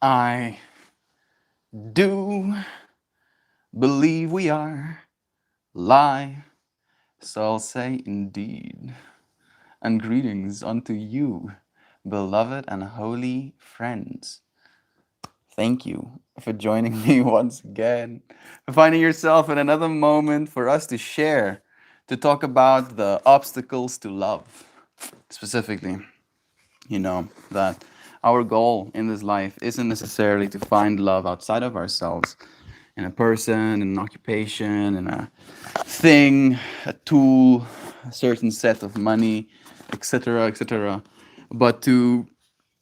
I do believe we are. Lie, so I'll say indeed. And greetings unto you, beloved and holy friends. Thank you for joining me once again, for finding yourself in another moment for us to share, to talk about the obstacles to love. Specifically, that our goal in this life isn't necessarily to find love outside of ourselves, in a person, in an occupation, in a thing, a tool, a certain set of money, etc., etc., but to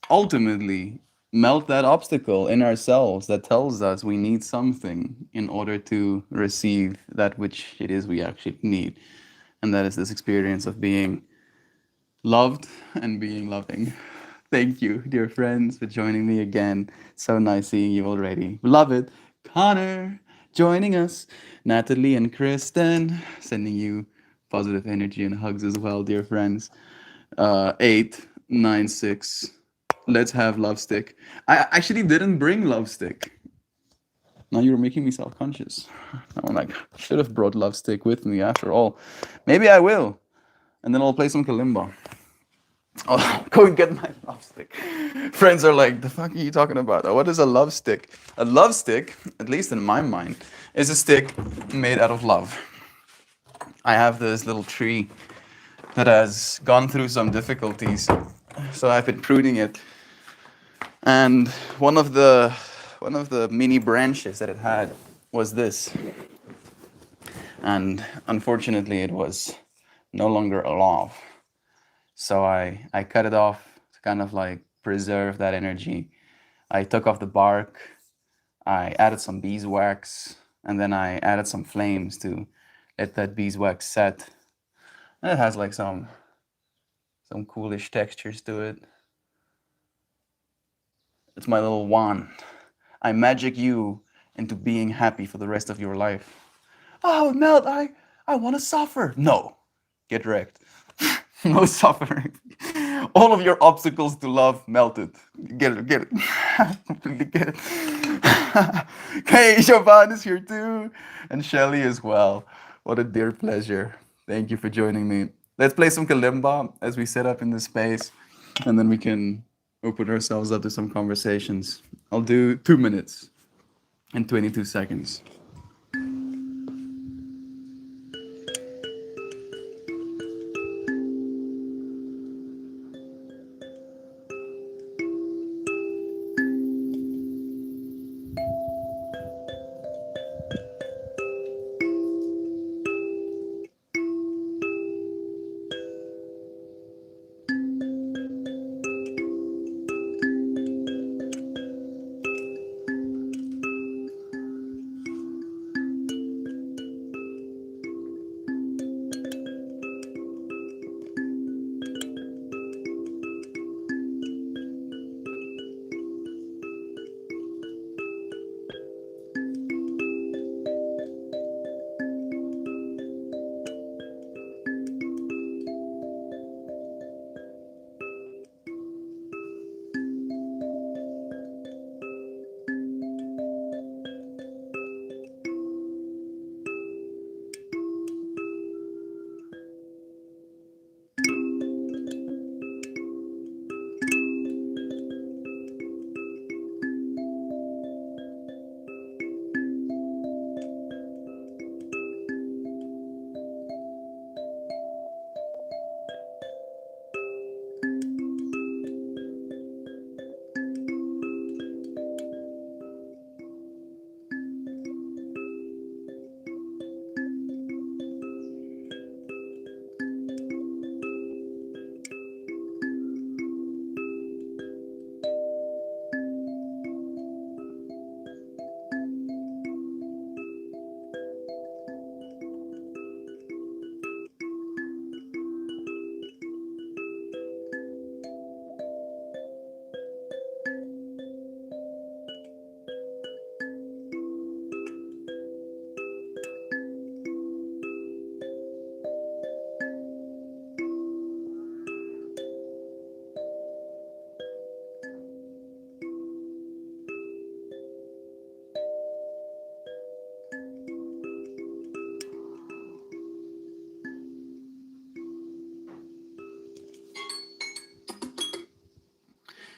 ultimately melt that obstacle in ourselves that tells us we need something in order to receive that which it is we actually need. And that is this experience of being loved and being loving. Thank you, dear friends, for joining me again. So nice seeing you already. Beloved Connor joining us. Natalie and Kristen sending you positive energy and hugs as well, dear friends. 896. Let's have love stick. I actually didn't bring love stick. Now you're making me self-conscious. I'm like, I should have brought love stick with me after all. Maybe I will. And then I'll play some kalimba. Oh, go and get my love stick. Friends are like, the fuck are you talking about? What is a love stick? A love stick, at least in my mind, is a stick made out of love. I have this little tree that has gone through some difficulties, so I've been pruning it. And one of the mini branches that it had was this, and unfortunately, it was no longer alive. So I cut it off to kind of like preserve that energy. I took off the bark, I added some beeswax, and then I added some flames to let that beeswax set. And it has like some coolish textures to it. It's my little wand. I magic you into being happy for the rest of your life. Oh, Melt, I want to suffer. No, get wrecked. No suffering. All of your obstacles to love melted. Get it, get it. Completely get it. Okay, Siobhan is here too. And Shelly as well. What a dear pleasure. Thank you for joining me. Let's play some kalimba as we set up in this space, and then we can open ourselves up to some conversations. I'll do 2 minutes and 22 seconds.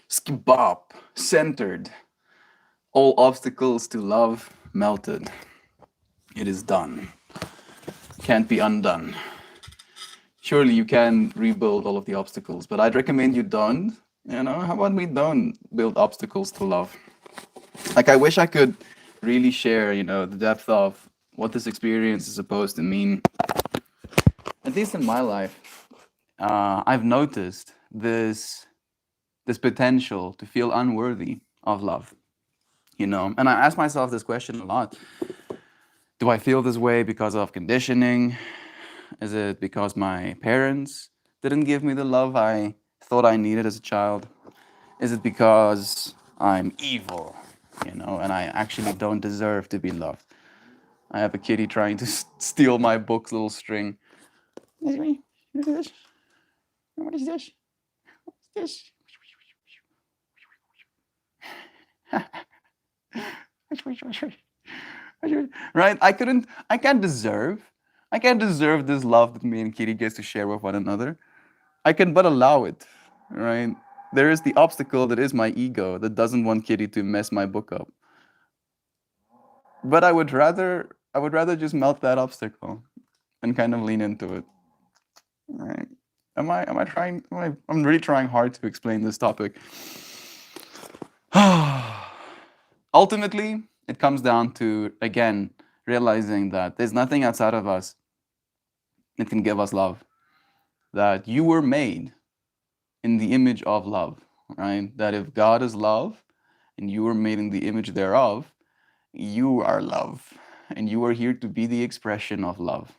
Skibop, centered. All obstacles to love melted. It is done. Can't be undone. Surely you can rebuild all of the obstacles, but I'd recommend you don't. How about we don't build obstacles to love? Like, I wish I could really share, the depth of what this experience is supposed to mean. At least in my life, I've noticed this potential to feel unworthy of love. And I ask myself this question a lot. Do I feel this way because of conditioning? Is it because my parents didn't give me the love I thought I needed as a child? Is it because I'm evil, and I actually don't deserve to be loved? I have a kitty trying to steal my book's little string. What is this? What is this? What's this? Right? I can't deserve this love that me and Kitty gets to share with one another. I can but allow it, right? There is the obstacle that is my ego that doesn't want Kitty to mess my book up. But I would rather just melt that obstacle and kind of lean into it. Right? I'm really trying hard to explain this topic. Ultimately, it comes down to, again, realizing that there's nothing outside of us that can give us love. That you were made in the image of love, right? That if God is love and you were made in the image thereof, you are love. And you are here to be the expression of love.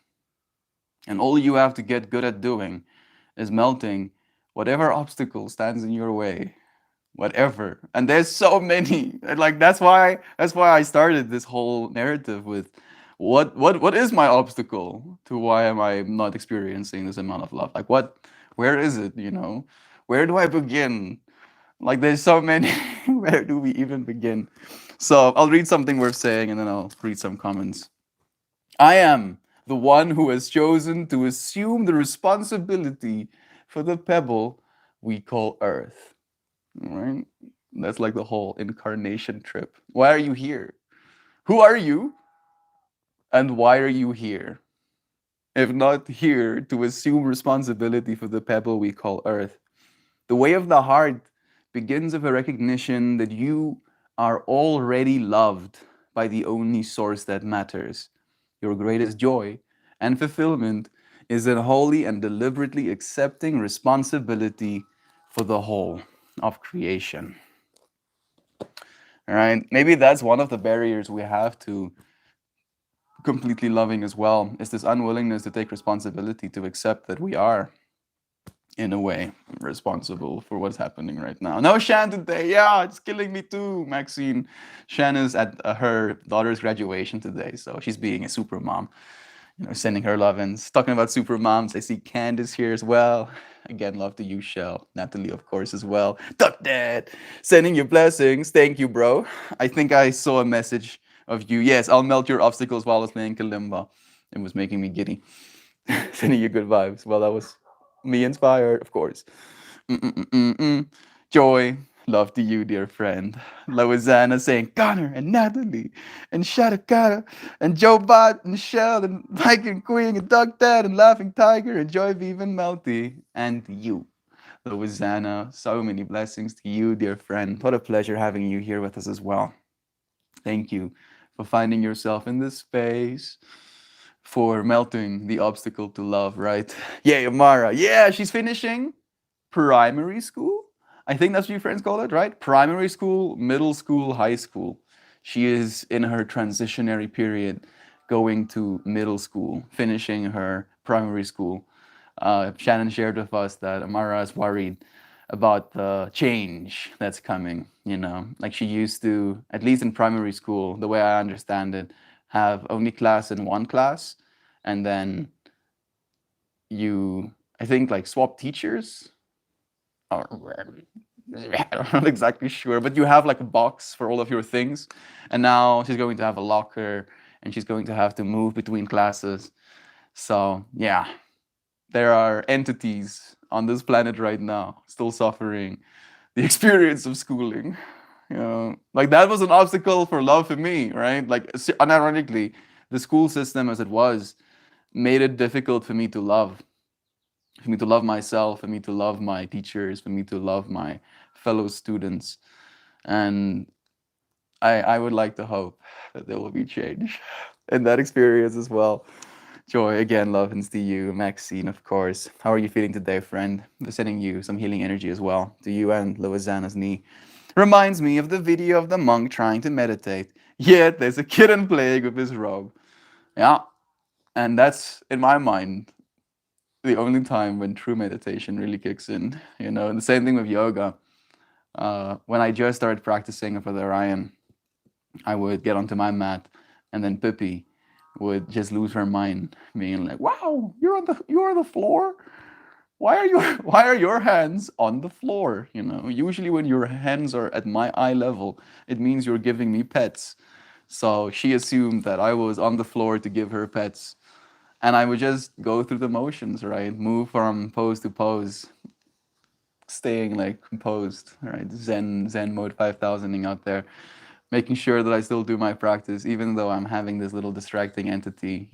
And all you have to get good at doing is melting whatever obstacle stands in your way, whatever. And there's so many. Like that's why I started this whole narrative with what is my obstacle to why am I not experiencing this amount of love? Like where is it, Where do I begin? Like there's so many. Where do we even begin? So I'll read something worth saying and then I'll read some comments. I am the one who has chosen to assume the responsibility for the pebble we call Earth. Right? That's like the whole incarnation trip. Why are you here? Who are you? And why are you here? If not here to assume responsibility for the pebble we call Earth. The way of the heart begins with a recognition that you are already loved by the only source that matters. Your greatest joy and fulfillment is in wholly and deliberately accepting responsibility for the whole of creation. All right, maybe that's one of the barriers we have to completely loving as well, is this unwillingness to take responsibility, to accept that we are in a way responsible for what's happening right now. No Shan today. Yeah, it's killing me too, Maxine. Shan is at her daughter's graduation today, so she's being a super mom. Sending her love-ins. Talking about super moms, I see Candace here as well. Again, love to you, Shell. Natalie, of course, as well. Duck Dad, sending you blessings. Thank you, bro. I think I saw a message of you. Yes, I'll melt your obstacles while I was playing Kalimba. It was making me giddy. Sending you good vibes. Well, that was me inspired, of course. Joy, love to you, dear friend. Lawazana saying Connor and Natalie and Shatakata and Joe Bot and Shell and Mike and Queen and Doug Dad and Laughing Tiger and Joy Vive and Melty and you. Lawazana, so many blessings to you, dear friend. What a pleasure having you here with us as well. Thank you for finding yourself in this space, for melting the obstacle to love, right? Yeah, Amara. Yeah, she's finishing primary school. I think that's what your friends call it, right? Primary school, middle school, high school. She is in her transitionary period, going to middle school, finishing her primary school. Shannon shared with us that Amara is worried about the change that's coming. Like she used to, at least in primary school, the way I understand it, have only class in one class, and then you, I think, like swap teachers. I'm not exactly sure, but you have like a box for all of your things, and now she's going to have a locker, and she's going to have to move between classes. So yeah, there are entities on this planet right now still suffering the experience of schooling. Like that was an obstacle for love for me, right? Like unironically, the school system as it was made it difficult for me to love myself, for me to love my teachers, for me to love my fellow students. And I would like to hope that there will be change in that experience as well. Joy, again, love and to you. Maxine, of course. How are you feeling today, friend? We're sending you some healing energy as well. To you and Loazana's knee. Reminds me of the video of the monk trying to meditate. Yet there's a kitten playing with his robe. Yeah. And that's, in my mind, the only time when true meditation really kicks in. And the same thing with yoga. When I just started practicing for the Ryan, I would get onto my mat, and then Pippi would just lose her mind, being like, "Wow, you're on the floor. Why are your hands on the floor? Usually when your hands are at my eye level, it means you're giving me pets." So she assumed that I was on the floor to give her pets, and I would just go through the motions, right? Move from pose to pose, staying like composed, right? Zen mode 5000ing out there, making sure that I still do my practice, even though I'm having this little distracting entity,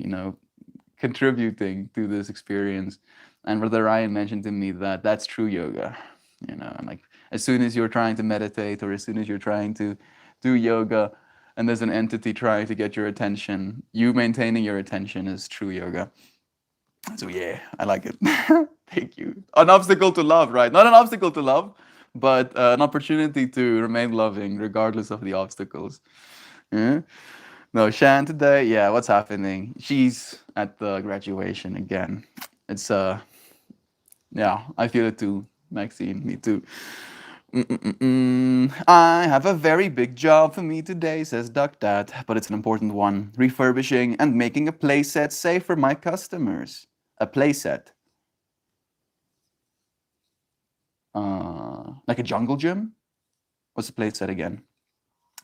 contributing to this experience. And Brother Ryan mentioned to me that that's true yoga, and like as soon as you're trying to meditate or as soon as you're trying to do yoga and there's an entity trying to get your attention, you maintaining your attention is true yoga. So yeah, I like it. Thank you. An obstacle to love, right? Not an obstacle to love, but an opportunity to remain loving regardless of the obstacles. Yeah? No, Shan today, yeah, what's happening? She's at the graduation again. It's yeah, I feel it too, Maxine, me too. I have a very big job for me today, says Duck Dad, but it's an important one. Refurbishing and making a playset safe for my customers. A playset. Like a jungle gym? What's the playset again?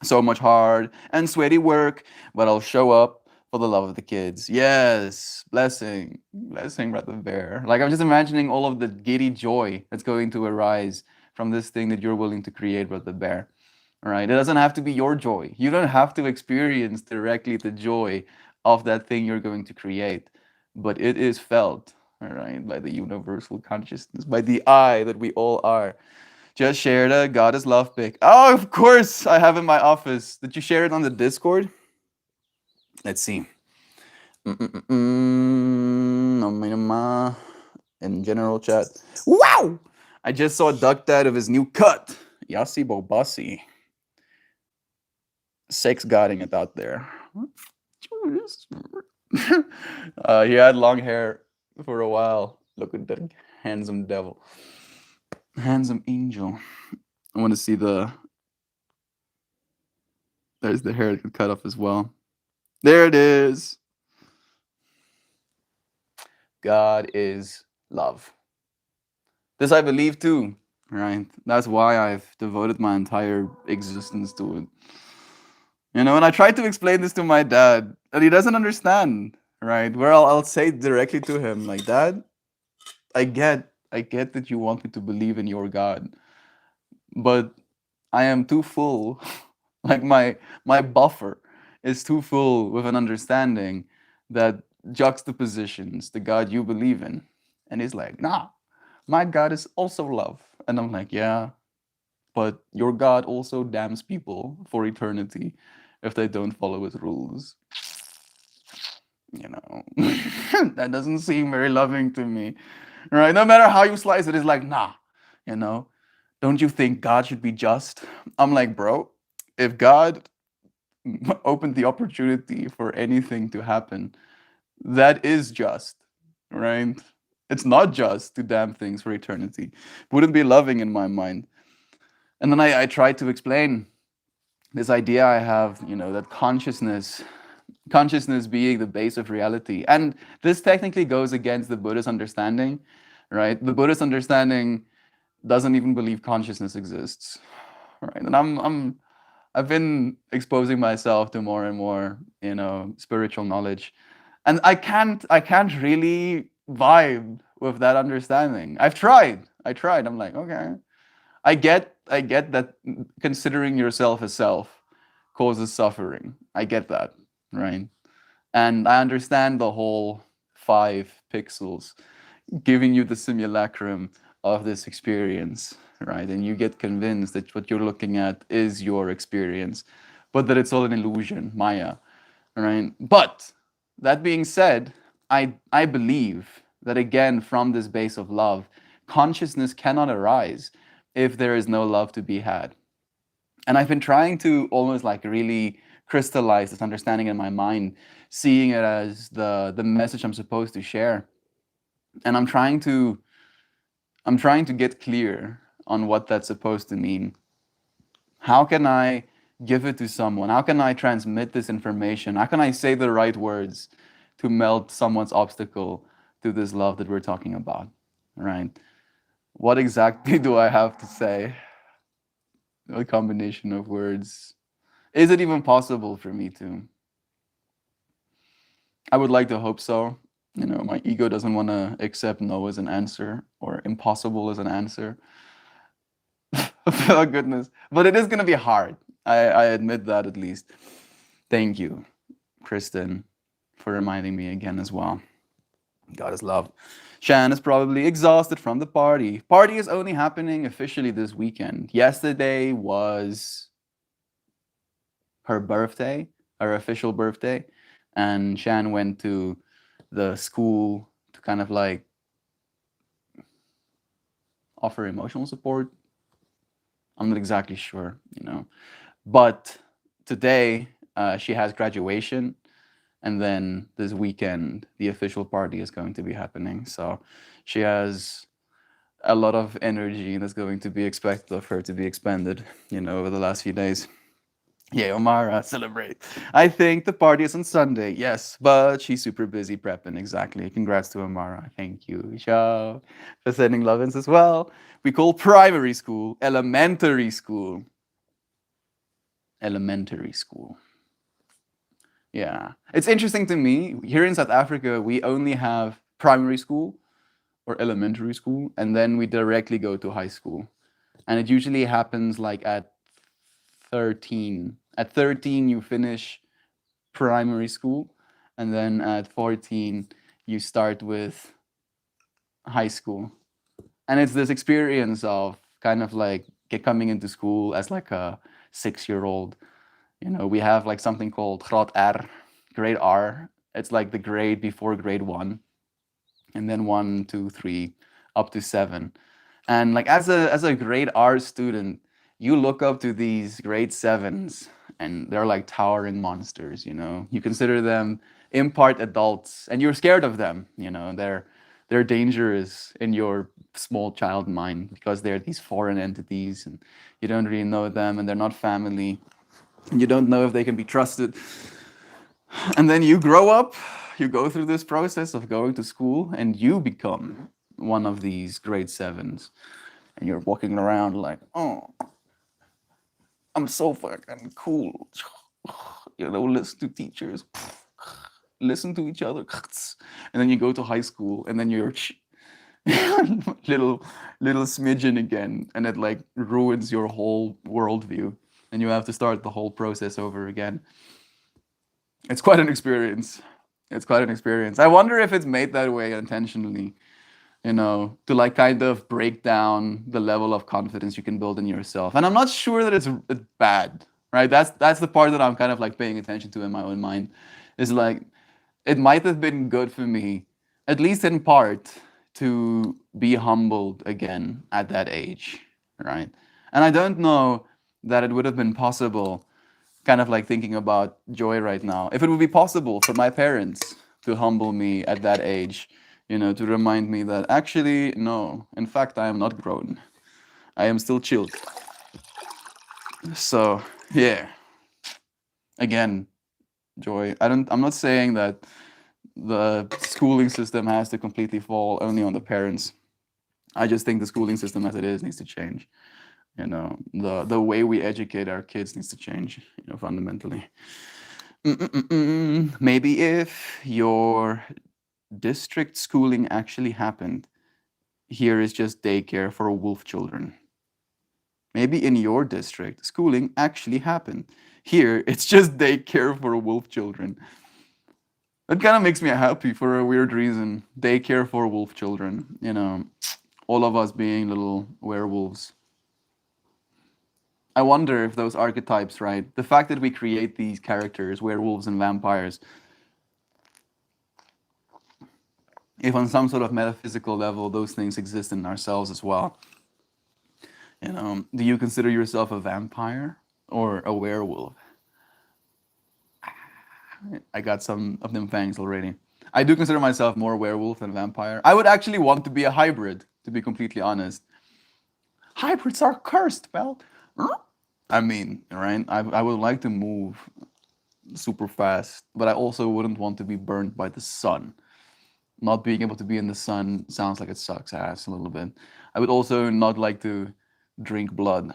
So much hard and sweaty work, but I'll show up for the love of the kids. Yes, blessing, Brother Bear. Like I'm just imagining all of the giddy joy that's going to arise from this thing that you're willing to create, Brother Bear. All right, it doesn't have to be your joy. You don't have to experience directly the joy of that thing you're going to create, but it is felt, all right, by the universal consciousness, by the I that we all are. Just shared a Goddess Love pic. Oh, of course, I have in my office. Did you share it on the Discord? Let's see. In general chat. Wow! I just saw Duck Dad of his new cut. Yassi Bobassi. Sex godding it out there. He had long hair for a while. Look at that handsome devil. Handsome angel. I want to see there's the hair that could cut off as well. There it is. God is love. This I believe too, right? That's why I've devoted my entire existence to it. And I tried to explain this to my dad, and he doesn't understand, right? Where I'll say directly to him, like, Dad, I get that you want me to believe in your God, but I am too full. Like my buffer is too full with an understanding that juxtapositions the God you believe in. And he's like, nah, my God is also love. And I'm like, yeah, but your God also damns people for eternity if they don't follow his rules. That doesn't seem very loving to me. Right? No matter how you slice it, it's like, nah, don't you think God should be just? I'm like, bro, if God opened the opportunity for anything to happen, that is just, right? It's not just to damn things for eternity. Wouldn't be loving in my mind. And then I try to explain this idea I have, that consciousness being the base of reality. And this technically goes against the Buddhist understanding, right? The Buddhist understanding doesn't even believe consciousness exists, right? And I've been exposing myself to more and more, spiritual knowledge, and I can't really vibe with that understanding. I tried. I'm like, okay, I get that considering yourself a self causes suffering. I get that, right? And I understand the whole 5 pixels giving you the simulacrum of this experience, right? And you get convinced that what you're looking at is your experience, but that it's all an illusion, Maya, right? But that being said, I believe that again, from this base of love, consciousness cannot arise if there is no love to be had. And I've been trying to almost like really crystallize this understanding in my mind, seeing it as the message I'm supposed to share. And I'm trying to get clear on what that's supposed to mean. How can I give it to someone? How can I transmit this information? How can I say the right words to melt someone's obstacle to this love that we're talking about? Right? What exactly do I have to say? A combination of words. Is it even possible for me to? I would like to hope so. My ego doesn't want to accept no as an answer or impossible as an answer. Oh goodness. But it is going to be hard. I admit that at least. Thank you, Kristen, for reminding me again as well. God is love. Shan is probably exhausted from the party. Party is only happening officially this weekend. Yesterday was her birthday, her official birthday, and Shan went to the school to kind of like offer emotional support. I'm not exactly sure. But today she has graduation, and then this weekend the official party is going to be happening. So she has a lot of energy that's going to be expected of her to be expended, over the last few days. Yay, Omara, celebrate. I think the party is on Sunday, yes, but she's super busy prepping, exactly. Congrats to Omara. Thank you, Isha, for sending love-ins as well. We call primary school elementary school. Elementary school. Yeah. It's interesting to me, here in South Africa, we only have primary school or elementary school, and then we directly go to high school. And it usually happens like at 13. At 13, you finish primary school, and then at 14, you start with high school. And it's this experience of kind of like coming into school as like a 6-year-old. We have like something called Graad R, grade R. It's like the grade before grade 1, and then 1, 2, 3, up to 7. And like as a grade R student, you look up to these grade 7s, and they're like towering monsters. You consider them in part adults, and you're scared of them. They're dangerous in your small child mind because they're these foreign entities, and you don't really know them, and they're not family, and you don't know if they can be trusted. And then you grow up, you go through this process of going to school, and you become one of these grade 7s. And you're walking around like, oh, I'm so fucking cool. Listen to teachers, listen to each other. And then you go to high school, and then you're little smidgen again, and it like ruins your whole worldview, and you have to start the whole process over again. It's quite an experience. It's quite an experience. I wonder if it's made that way intentionally, to like kind of break down the level of confidence you can build in yourself. And I'm not sure that it's bad, right? That's the part that I'm kind of like paying attention to in my own mind. Is like it might have been good for me, at least in part, to be humbled again at that age, right? And I don't know that it would have been possible, kind of like thinking about Joy right now, if it would be possible for my parents to humble me at that age, to remind me that actually, no, in fact, I am not grown. I am still chilled. So, yeah. Again, Joy, I'm not saying that the schooling system has to completely fall only on the parents. I just think the schooling system as it is needs to change. The way we educate our kids needs to change, fundamentally. Maybe if your district schooling actually happened, here is just daycare for wolf children. Maybe in your district, schooling actually happened. Here, it's just daycare for wolf children. That kind of makes me happy for a weird reason. Daycare for wolf children, all of us being little werewolves. I wonder if those archetypes, right? The fact that we create these characters, werewolves and vampires, if on some sort of metaphysical level those things exist in ourselves as well. Do you consider yourself a vampire or a werewolf? I got some of them fangs already. I do consider myself more werewolf than vampire. I would actually want to be a hybrid, to be completely honest. Hybrids are cursed, Well, I mean, right? I would like to move super fast, but I also wouldn't want to be burned by the sun. Not being able to be in the sun sounds like it sucks ass a little bit. I would also not like to drink blood.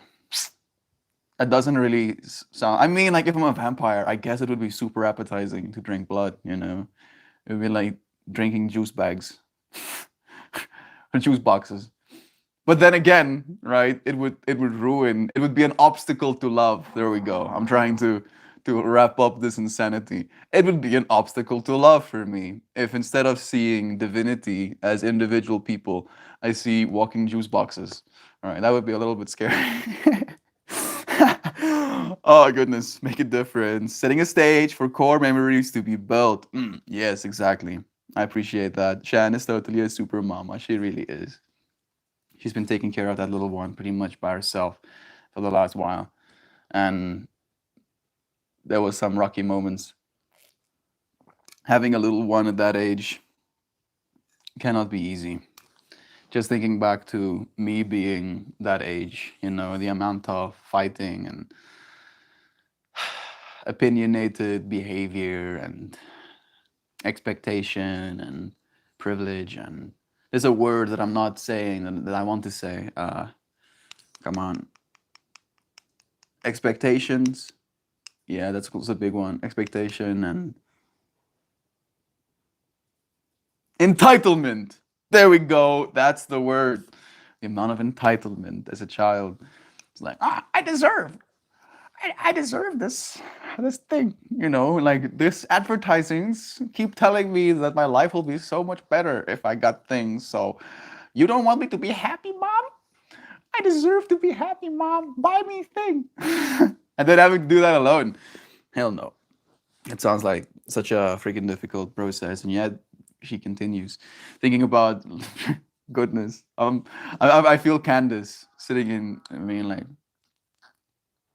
That doesn't really sound. I mean, like if I'm a vampire, I guess it would be super appetizing to drink blood. It would be like drinking juice bags or juice boxes. But then again, right? It would ruin. It would be an obstacle to love. There we go. I'm trying to wrap up this insanity. It would be an obstacle to love for me if instead of seeing divinity as individual people, I see walking juice boxes. All right, that would be a little bit scary. Oh goodness, make a difference. Setting a stage for core memories to be built. Yes, exactly. I appreciate that. Shan is totally a super mama. She really is. She's been taking care of that little one pretty much by herself for the last while. And there was some rocky moments. Having a little one at that age cannot be easy. Just thinking back to me being that age, the amount of fighting and opinionated behavior and expectation and privilege, and there's a word that I'm not saying that I want to say. Come on. Expectations. Yeah, that's a big one. Expectation and entitlement. There we go. That's the word. The amount of entitlement as a child. It's like, I deserve. I deserve this thing. Like this advertisings keep telling me that my life will be so much better if I got things. So you don't want me to be happy, mom? I deserve to be happy, mom. Buy me a thing. And then having to do that alone. Hell no. It sounds like such a freaking difficult process, and yet she continues thinking about goodness. I feel Candace sitting in. I mean, like,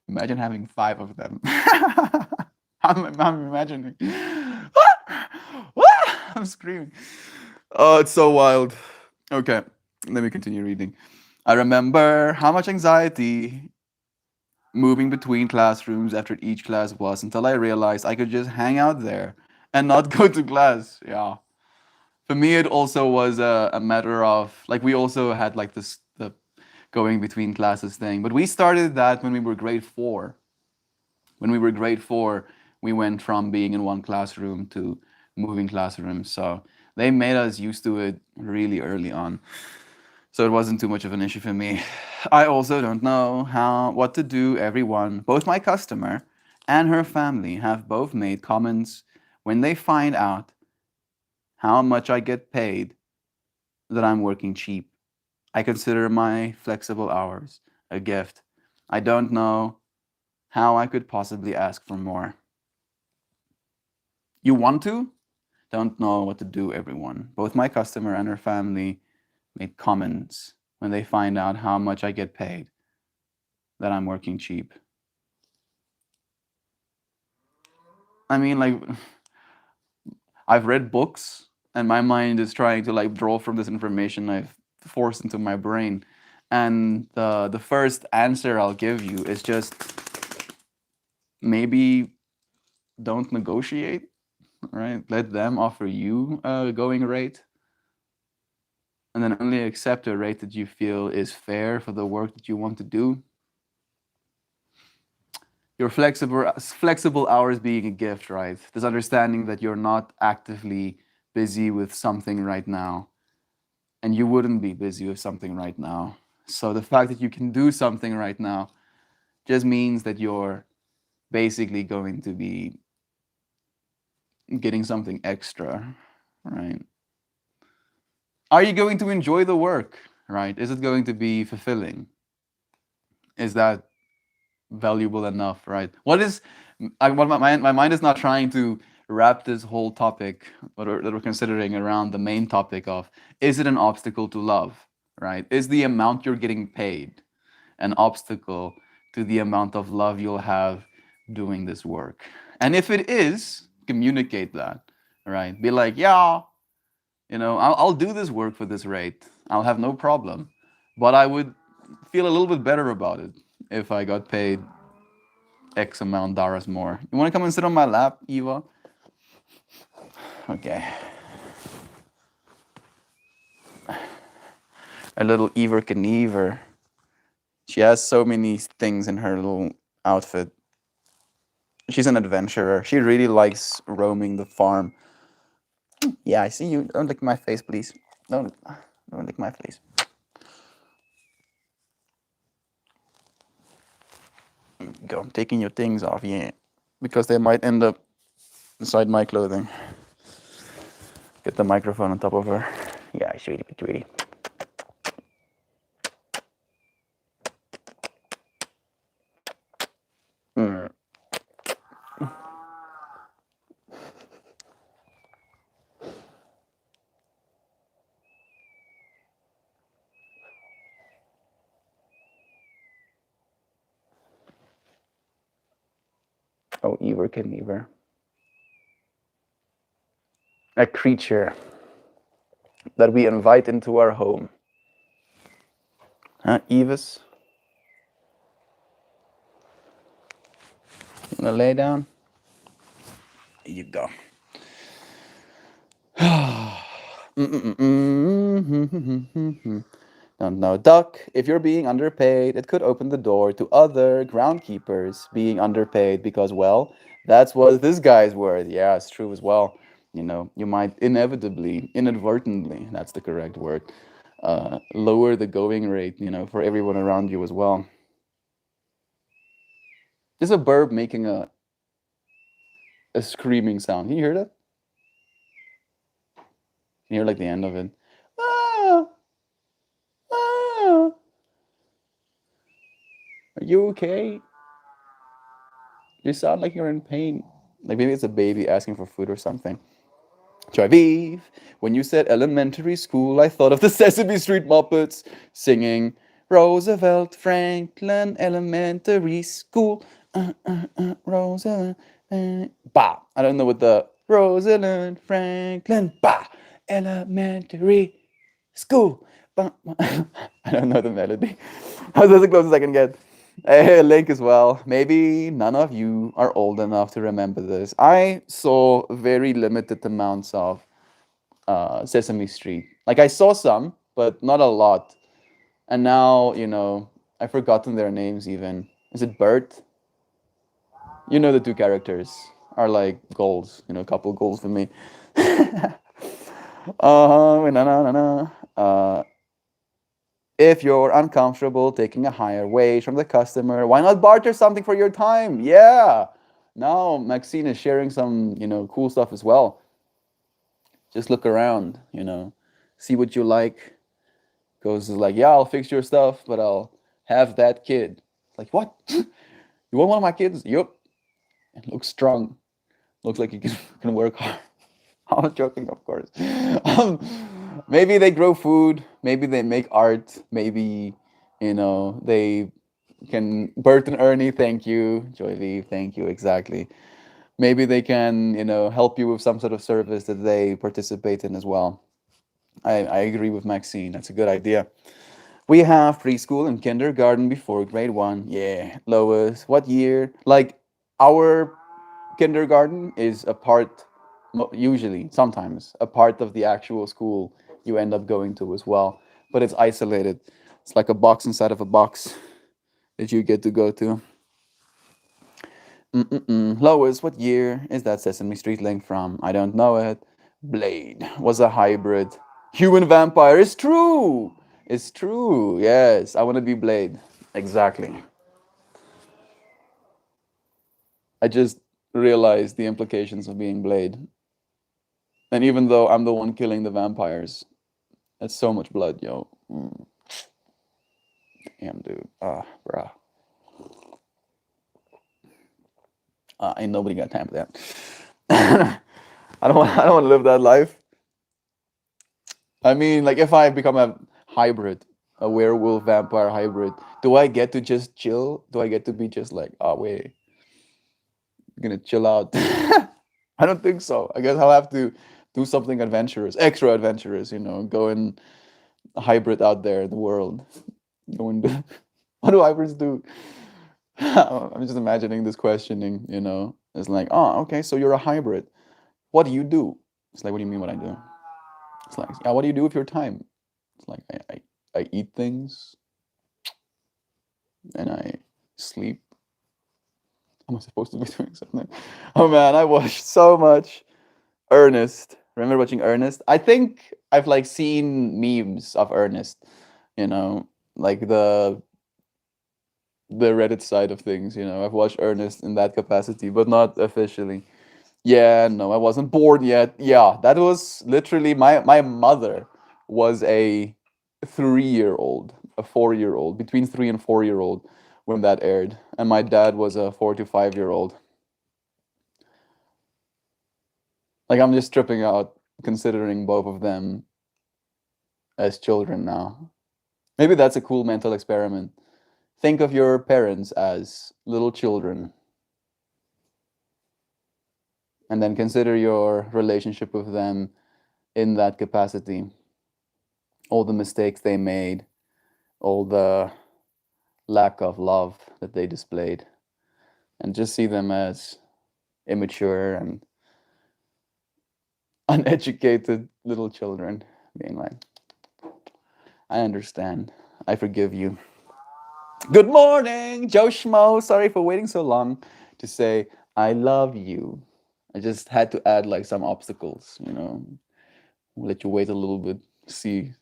imagine having 5 of them. I'm imagining. I'm screaming. Oh, it's so wild. Okay, let me continue reading. I remember how much anxiety moving between classrooms after each class was until I realized I could just hang out there and not go to class. Yeah. For me, it also was a matter of like we also had like this the going between classes thing, but we started that when we were grade 4. When we were grade 4, we went from being in one classroom to moving classrooms. So they made us used to it really early on. So it wasn't too much of an issue for me. I also don't know what to do. Everyone, both my customer and her family, have both made comments when they find out how much I get paid that I'm working cheap. I consider my flexible hours a gift. I don't know how I could possibly ask for more. You want to? Don't know what to do, everyone. Both my customer and her family made comments when they find out how much I get paid that I'm working cheap. I mean, like, I've read books and my mind is trying to like draw from this information I've forced into my brain. And the first answer I'll give you is just maybe don't negotiate, right? Let them offer you a going rate. And then only accept a rate that you feel is fair for the work that you want to do. Your flexible hours being a gift, right? This understanding that you're not actively busy with something right now, and you wouldn't be busy with something right now. So the fact that you can do something right now just means that you're basically going to be getting something extra, right? Are you going to enjoy the work, right? Is it going to be fulfilling? Is that valuable enough, right? My mind is not trying to wrap this whole topic that we're considering around the main topic of, is it an obstacle to love, right? Is the amount you're getting paid an obstacle to the amount of love you'll have doing this work? And if it is, communicate that, right? Be like, yeah, I'll do this work for this rate. I'll have no problem. But I would feel a little bit better about it if I got paid X amount dollars more. You want to come and sit on my lap, Eva? Okay. A little Ever Kniever. She has so many things in her little outfit. She's an adventurer. She really likes roaming the farm. Yeah, I see you. Don't lick my face, please. Don't lick my face. Go. I'm taking your things off, yeah. Because they might end up inside my clothing. Get the microphone on top of her. Yeah, sweetie, sweetie. Mm. Oh, Ever Kniever. A creature that we invite into our home. Huh, Evis? You wanna lay down? Here you go. Don't know, Duck. If you're being underpaid, it could open the door to other groundkeepers being underpaid because, well, that's what this guy's worth. Yeah, it's true as well. You might inevitably, inadvertently, that's the correct word, lower the going rate, for everyone around you as well. There's a bird making a screaming sound. Can you hear that? Can you hear like the end of it? Ah, ah. Are you okay? You sound like you're in pain. Like maybe it's a baby asking for food or something. Genevieve, when you said elementary school, I thought of the Sesame Street Muppets singing Roosevelt Franklin Elementary School. Roosevelt. Bah! I don't know what the Rosalind Franklin. Bah! Elementary School. Bah, bah. I don't know the melody. That's the closest I can get. Hey, Link as well. Maybe none of you are old enough to remember this. I saw very limited amounts of Sesame Street. Like I saw some, but not a lot. And now, I've forgotten their names even. Is it Bert? The two characters are like goals, a couple goals for me. Na, na, na, na. If you're uncomfortable taking a higher wage from the customer, why not barter something for your time? Yeah. Now Maxine is sharing some, cool stuff as well. Just look around, see what you like. Goes like, yeah, I'll fix your stuff, but I'll have that kid. Like, what? You want one of my kids? Yup. It looks strong. Looks like you can work hard. I'm joking, of course. Maybe they grow food. Maybe they make art. Maybe, they can. Bert and Ernie, thank you. Joy V, thank you. Exactly. Maybe they can, help you with some sort of service that they participate in as well. I agree with Maxine. That's a good idea. We have preschool and kindergarten before grade 1. Yeah. Lois, what year? Like, our kindergarten is a part, usually, sometimes, a part of the actual school you end up going to as well. But it's isolated. It's like a box inside of a box that you get to go to. Lois, what year is that Sesame Street link from? I don't know it. Blade was a hybrid. Human vampire is true. It's true. Yes, I want to be Blade. Exactly. I just realized the implications of being Blade. And even though I'm the one killing the vampires, that's so much blood, yo. Damn, dude. Ah, bruh. Ain't nobody got time for that. I don't want. I don't want to live that life. I mean, like, if I become a hybrid, a werewolf vampire hybrid, do I get to just chill? Do I get to be just like, oh wait, gonna chill out? I don't think so. I guess I'll have to do something adventurous, extra adventurous. Go and hybrid out there in the world. Go and do, what do hybrids do? I'm just imagining this questioning. It's like, oh, okay, so you're a hybrid. What do you do? It's like, what do you mean what I do? It's like, yeah, what do you do with your time? It's like, I eat things and I sleep. Am I supposed to be doing something? Oh man, I watched so much Ernest. Remember watching Ernest? I think I've like seen memes of Ernest, you know, like the Reddit side of things, I've watched Ernest in that capacity, but not officially. Yeah, no, I wasn't born yet. Yeah, that was literally my mother was a 3-year old, a 4-year old, between 3 and 4-year old when that aired, and my dad was a 4 to 5-year old. Like I'm just tripping out considering both of them as children now. Maybe that's a cool mental experiment. Think of your parents as little children and then consider your relationship with them in that capacity. All the mistakes they made, all the lack of love that they displayed, and just see them as immature and uneducated little children, being like, I understand. I forgive you. Good morning, Joe Schmo. Sorry for waiting so long to say I love you. I just had to add like some obstacles. We'll let you wait a little bit. See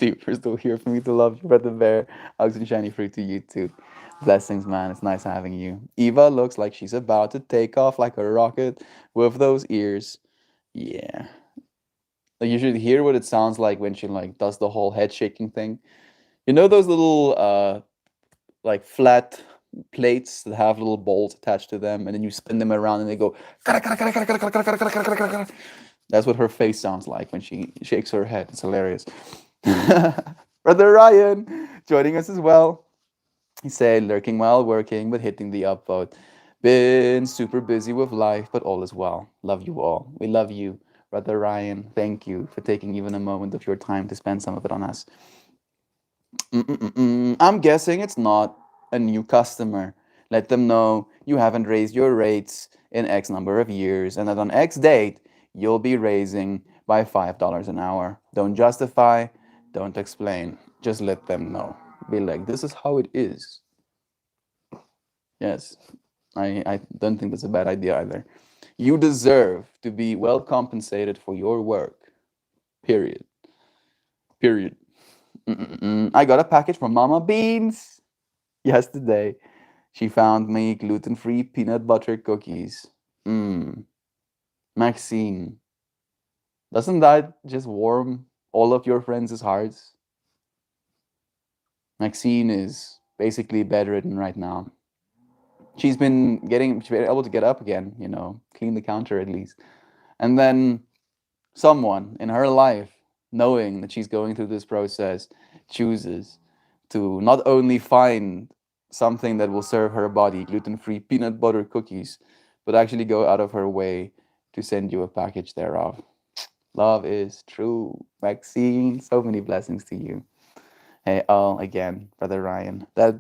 if you're still here for me to love you, Brother Bear. Hugs and shiny fruit to you too. Blessings, man. It's nice having you. Eva looks like she's about to take off like a rocket with those ears. Yeah. Like you should hear what it sounds like when she like does the whole head shaking thing. You know those little like flat plates that have little balls attached to them, and then you spin them around and they go. That's what her face sounds like when she shakes her head. It's hilarious. Brother Ryan joining us as well. He said, lurking while working, but hitting the upvote. Been super busy with life, but all is well. Love you all. We love you, Brother Ryan. Thank you for taking even a moment of your time to spend some of it on us. I'm guessing it's not a new customer. Let them know you haven't raised your rates in X number of years and that on X date you'll be raising by $5 an hour. Don't justify, don't explain. Just let them know. Be like, this is how it is. Yes, I don't think that's a bad idea either. You deserve to be well compensated for your work. Period. Period. I got a package from Mama Beans yesterday. She found me gluten-free peanut butter cookies. Maxine, doesn't that just warm all of your friends' hearts? Maxine is basically bedridden right now. She's been able to get up again, clean the counter at least. And then someone in her life, knowing that she's going through this process, chooses to not only find something that will serve her body, gluten-free peanut butter cookies, but actually go out of her way to send you a package thereof. Love is true. Maxine, so many blessings to you. Hey, again, Brother Ryan, that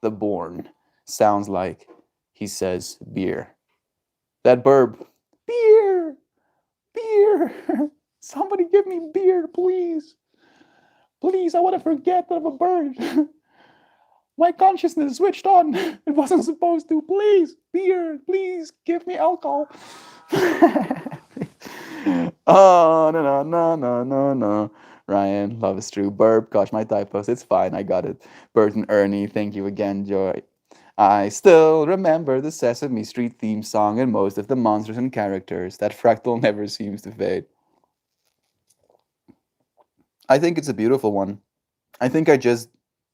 the born, sounds like he says beer. That burb, beer, beer. Somebody give me beer, please. Please, I want to forget that I'm a bird. My consciousness switched on. It wasn't supposed to. Please, beer, please give me alcohol. Oh, no, no, no, no, no, no. Ryan, love is true. Burp, gosh, my typos. It's fine. I got it. Bert and Ernie, thank you again, Joy. I still remember the Sesame Street theme song and most of the monsters and characters. That fractal never seems to fade. I think it's a beautiful one. I think I just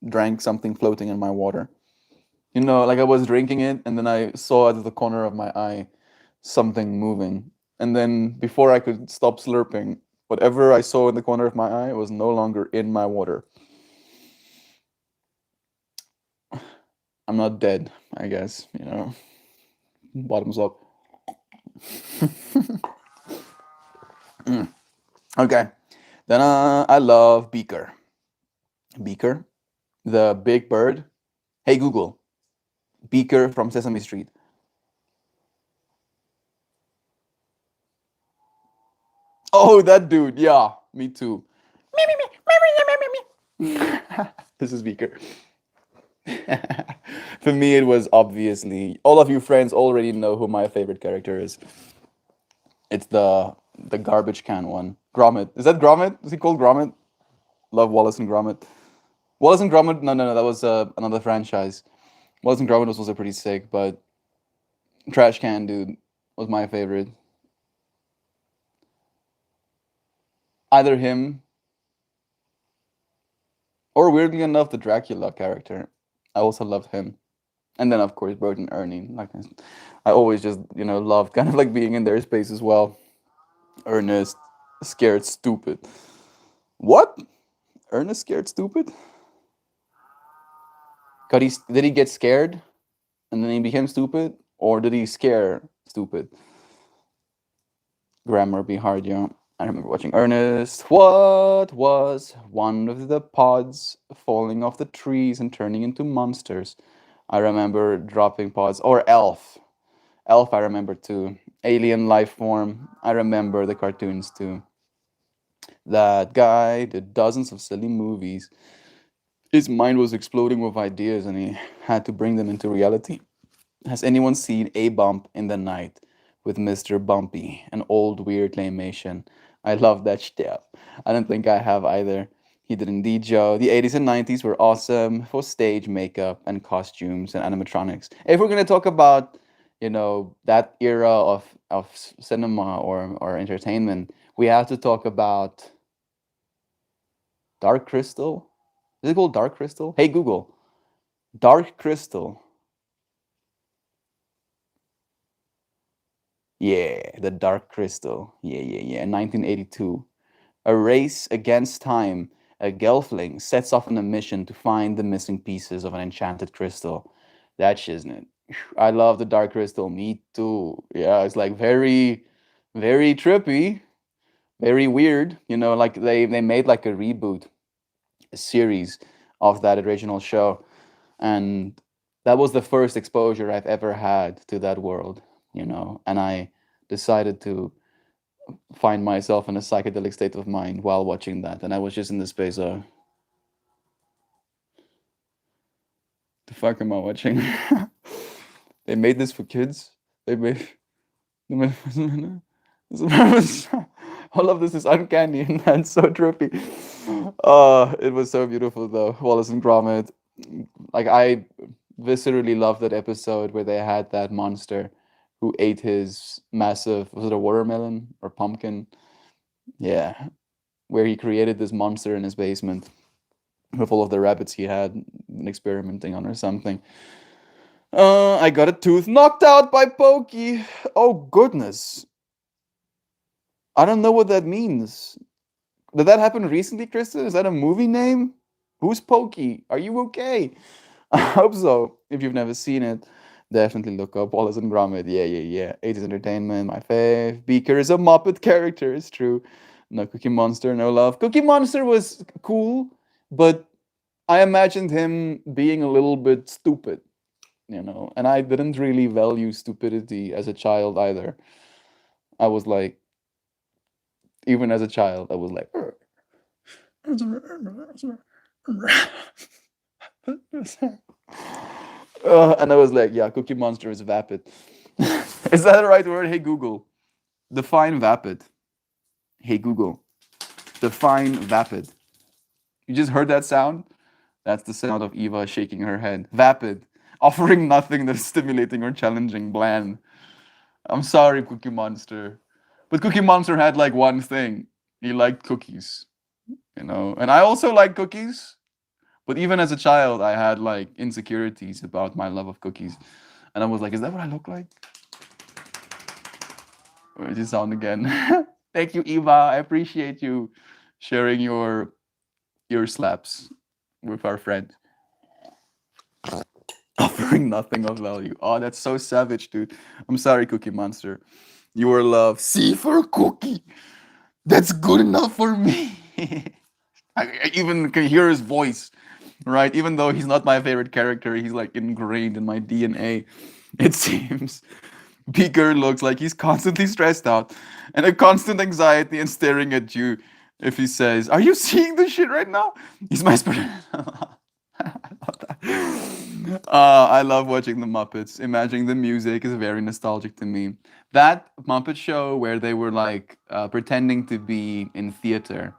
drank something floating in my water. You know, like I was drinking it and then I saw out of the corner of my eye something moving. And then before I could stop slurping, whatever I saw in the corner of my eye was no longer in my water. I'm not dead, I guess, you know. Bottoms up. Okay. Then I love Beaker. Beaker, the big bird. Hey Google, Beaker from Sesame Street. Oh, that dude. Yeah, me too. This is Beaker. For me, it was obviously all of you friends already know who my favorite character is. It's the garbage can one. Gromit. Is that Gromit? Is he called Gromit? Love Wallace and Gromit. Wallace and Gromit. No, no, no. That was another franchise. Wallace and Gromit was also pretty sick, but Trash Can Dude was my favorite. Either him or weirdly enough the Dracula character. I also loved him. And then of course Bert and Ernie. Like I always just loved kind of like being in their space as well. Ernest, scared stupid. What? Ernest scared stupid? Did he get scared and then he became stupid, or did he scare stupid? Grammar be hard, yeah. I remember watching Ernest. What was one of the pods falling off the trees and turning into monsters? I remember dropping pods. Or Elf. Elf, I remember too. Alien life form. I remember the cartoons too. That guy did dozens of silly movies. His mind was exploding with ideas and he had to bring them into reality. Has anyone seen A Bump in the Night with Mr. Bumpy, an old weird claymation? I love that stuff. I don't think I have either. He did indeed, Joe. The 80s and 90s were awesome for stage makeup and costumes and animatronics. If we're gonna talk about, that era of cinema or entertainment, we have to talk about Dark Crystal. Is it called Dark Crystal? Hey Google, Dark Crystal. Yeah, the Dark Crystal. Yeah, yeah, yeah. 1982. A race against time. A Gelfling sets off on a mission to find the missing pieces of an enchanted crystal. That's shiznit. I love the Dark Crystal. Me too. Yeah, it's like very, very trippy, very weird. Like they made like a reboot, a series of that original show, and that was the first exposure I've ever had to that world. And I decided to find myself in a psychedelic state of mind while watching that, and I was just in the space of the fuck am I watching? They made this for kids. They made all of this is uncanny and that's so trippy. It was so beautiful though. Wallace and Gromit. Like I viscerally loved that episode where they had that monster who ate his massive, was it a watermelon or pumpkin? Yeah, where he created this monster in his basement with all of the rabbits he had experimenting on or something. I got a tooth knocked out by Pokey. Oh goodness. I don't know what that means. Did that happen recently, Kristen? Is that a movie name? Who's Pokey? Are you okay? I hope so. If you've never seen it, definitely look up Wallace and Gromit. Yeah, yeah, yeah. 80s Entertainment, my fave. Beaker is a Muppet character, it's true. No Cookie Monster, no love. Cookie Monster was cool, but I imagined him being a little bit stupid, and I didn't really value stupidity as a child either. I was like, even as a child, I was like, and I was like, yeah, Cookie Monster is vapid. Is that the right word? Hey Google, define vapid. Hey Google, Define vapid. You just heard that sound? That's the sound of Eva shaking her head. Vapid. Offering nothing that is stimulating or challenging, bland. I'm sorry, Cookie Monster. But Cookie Monster had like one thing. He liked cookies, you know. And I also like cookies. But even as a child, I had like insecurities about my love of cookies. And I was like, is that what I look like? Where's the sound again? Thank you, Eva. I appreciate you sharing your slaps with our friend. Offering nothing of value. Oh, that's so savage, dude. I'm sorry, Cookie Monster. You are love. C for cookie. That's good enough for me. I even can hear his voice, right? Even though he's not my favorite character, he's like ingrained in my DNA. It seems. Beaker looks like he's constantly stressed out and a constant anxiety and staring at you if he says, "Are you seeing this shit right now?" He's my spirit. I love watching the Muppets. Imagining the music is very nostalgic to me. That Muppet show where they were like pretending to be in theater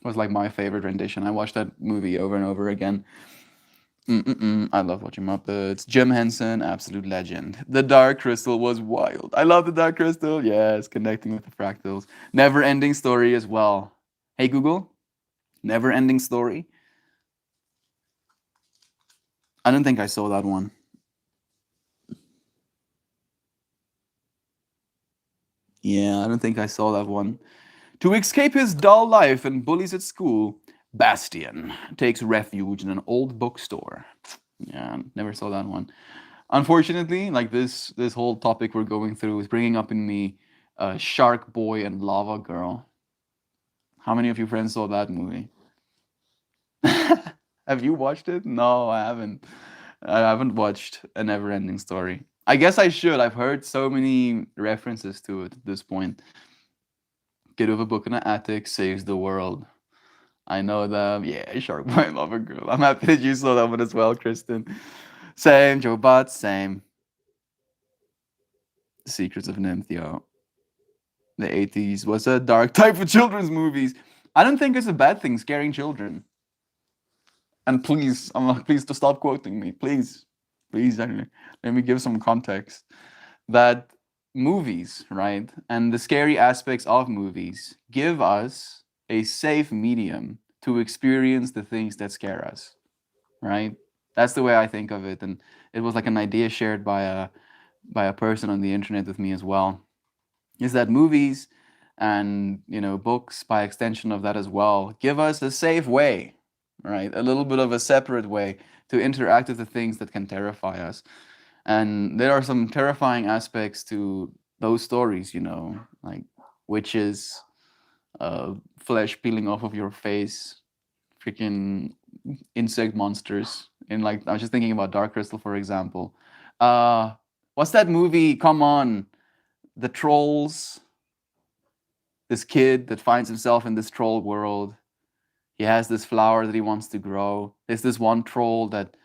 was like my favorite rendition. I watched that movie over and over again. I love watching Muppets. Jim Henson, absolute legend. The Dark Crystal was wild. I love the Dark Crystal. Yes, connecting with the fractals. Never Ending Story as well. Hey Google, Never Ending Story. I don't think I saw that one. Yeah, I don't think I saw that one. To escape his dull life and bullies at school, Bastian takes refuge in an old bookstore. Yeah, never saw that one. Unfortunately, like this whole topic we're going through is bringing up in me Shark Boy and Lava Girl. How many of you friends saw that movie? Have you watched it? No, I haven't. I haven't watched A Never Ending Story. I guess I should. I've heard so many references to it at this point. Kid with a book in an attic saves the world. I know them. Yeah, Shark Boy and Lava Girl. I'm happy that you saw that one as well, Kristen. Same, Joe Bot, same. Secrets of Nymphtio. The 80s was a dark time for children's movies. I don't think it's a bad thing scaring children. And please, please to stop quoting me. Please, please, let me give some context. That movies, right, and the scary aspects of movies give us a safe medium to experience the things that scare us, right? That's the way I think of it, and it was like an idea shared by a person on the internet with me as well. Is that movies and books by extension of that as well give us a safe way, right? A little bit of a separate way to interact with the things that can terrify us. And there are some terrifying aspects to those stories, like witches, flesh peeling off of your face, freaking insect monsters. In like, I was just thinking about Dark Crystal, for example. What's that movie? Come on, the trolls. This kid that finds himself in this troll world. He has this flower that he wants to grow. There's this one troll that